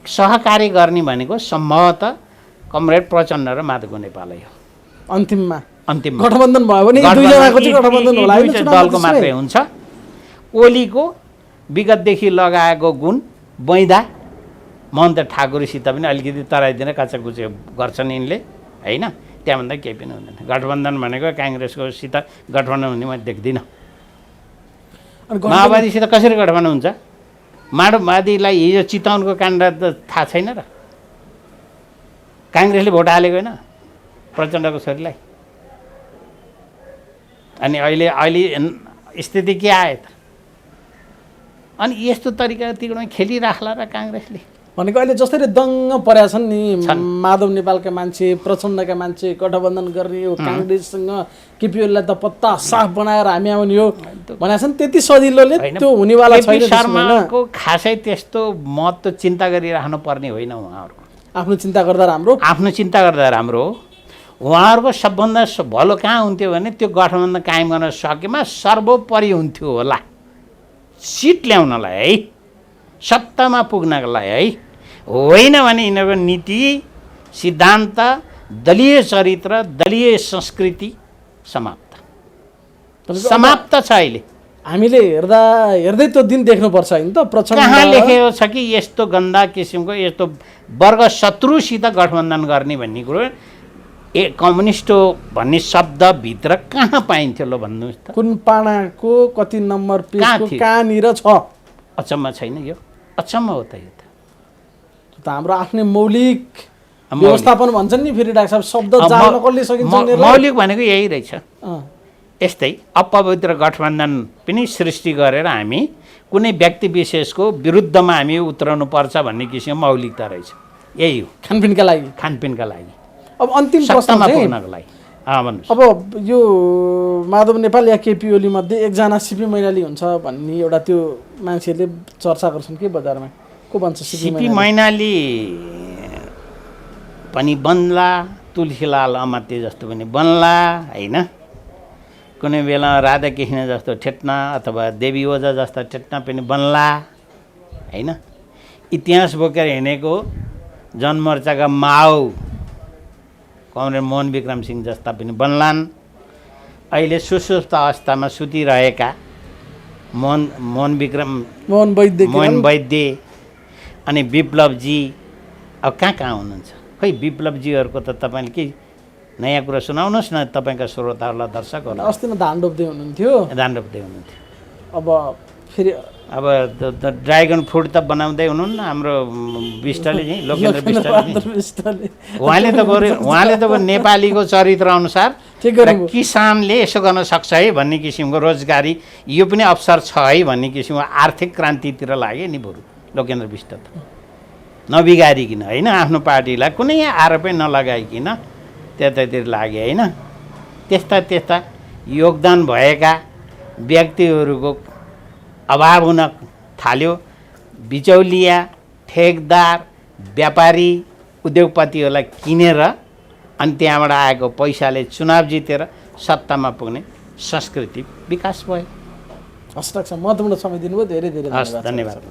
सहकारी गर्ने भनेको सम्भवतः कमरेड प्रचण्ड र माधव नेपालै हो। अन्तिममा गठबन्धन भयो भने दलको मात्रै हुन्छ। ओलीको विगतदेखि लगाएको गुण बैदा महन्त ठाकुरसित पनि अलिकति तराइदिन काचाकुचे गर्छन् यिनले होइन, त्यहाँभन्दा केही पनि हुँदैन। गठबन्धन भनेको काङ्ग्रेसको सित गठबन्धन हुने मैले देख्दिनँ। माओवादीसित कसरी गठबन्धन हुन्छ? माओवादीलाई हिजो चितवनको काण्ड त थाहा छैन र? काङ्ग्रेसले भोट हालेको होइन प्रचण्डको छोरीलाई। अनि अहिले स्थिति के आयो त? अनि यस्तो तरिकातिर खेलिराख्ला र काङ्ग्रेसले। भनेको अहिले जसरी दङ्ग परेका छन् नि माधव नेपालका मान्छे, प्रचण्डका मान्छे, गठबन्धन गर्ने हो काङ्ग्रेससँग, केपी ओलीलाई त पत्ता साफ बनाएर हामी आउने हो भनेका छन्, त्यति सजिलोले त्यो हुनेवाला छैन। शर्माको खासै त्यस्तो महत्त्व चिन्ता गरिराख्नु पर्ने होइन। उहाँहरूको आफ्नो चिन्ता गर्दा राम्रो हो। उहाँहरूको सबभन्दा भलो कहाँ हुन्थ्यो भने त्यो गठबन्धन कायम गर्न सकेमा सर्वोपरि हुन्थ्यो होला, सिट ल्याउनलाई है, सत्तामा पुग्नको लागि है, होइन भने यिनीहरूको नीति सिद्धान्त, दलीय चरित्र, दलीय संस्कृति समाप्त छ। अहिले हामीले हेर्दै त्यो दिन देख्नुपर्छ होइन त? प्रचण्ड कहाँ लेखेको छ कि यस्तो गन्दा किसिमको यस्तो वर्ग शत्रुसित गठबन्धन गर्ने भन्ने कुरो कम्युनिस्ट भन्ने शब्दभित्र कहाँ पाइन्थ्यो ल भन्नुहोस् त? कुन पानाको कति नम्बर पेजको कहाँनिर छ? अचम्म छैन यो? अचम्म हो त यो त हाम्रो आफ्नै मौलिक व्यवस्थापन भन्छन् नि फेरि डाक्टर साहब, शब्द जान्न कसले सकिन्छ? मौलिक भनेको यही रहेछ। यस्तै अपवित्र गठबन्धन पनि सृष्टि गरेर हामी कुनै व्यक्ति विशेषको विरुद्धमा हामी उत्रनु पर्छ भन्ने किसिमको मौलिकता रहेछ। यही हो खानपिनका लागि। अब अन्तिम प्रश्नमा पुग्नको लागि अब यो माधव नेपाल या केपी ओली मध्ये एकजना सिपी मैनाली हुन्छ भन्ने एउटा त्यो मान्छेहरूले चर्चा गर्छन् के बजारमा? को भन्छ सिपी मैनाली पनि बन्ला, तुलसीलाल अमात्य जस्तो पनि बन्ला होइन, कुनै बेला राधाकृष्ण जस्तो ठेट्ना अथवा देवी ओझा जस्ता ठेट्ना पनि बन्ला होइन। इतिहास बोकेर हिँडेको जनमोर्चाका माओ कमरेड मोहन विक्रम सिंह जस्ता पनि बन्लान्। अहिले सुसुप्त अवस्थामा सुतिरहेका मोहन वैद्य अनि विप्लवजी अब कहाँ हुनुहुन्छ? खै विप्लवजीहरूको त तपाईँले के नयाँ कुरा सुनाउनुहोस् न तपाईँका श्रोताहरूलाई, दर्शकहरूलाई। अस्ति न धान रोप्दै हुनुहुन्थ्यो। अब फेरि ड्रागन फ्रुट त बनाउँदै हुनुहुन्न हाम्रो विष्टले चाहिँ, लोकेन्द्र विष्टले। उहाँले त नेपालीको चरित्र अनुसार किसानले यसो गर्न सक्छ है भन्ने किसिमको रोजगारी यो पनि अवसर छ है भन्ने किसिमको आर्थिक क्रान्तितिर लाग्यो नि बरु लोकेन्द्र विष्ट त, नबिगारिकन होइन, आफ्नो पार्टीलाई कुनै आरोपै नलगाइकन त्यतातिर लाग्यो होइन। त्यस्ता योगदान भएका व्यक्तिहरूको अभाव हुन थाल्यो। बिचौलिया, ठेकदार, व्यापारी, उद्योगपतिहरूलाई किनेर अनि त्यहाँबाट आएको पैसाले चुनाव जितेर सत्तामा पुग्ने संस्कृति विकास भयो। हस् डाक्टर साहब, महत्त्वपूर्ण समय दिनुभयो, धेरै धन्यवाद।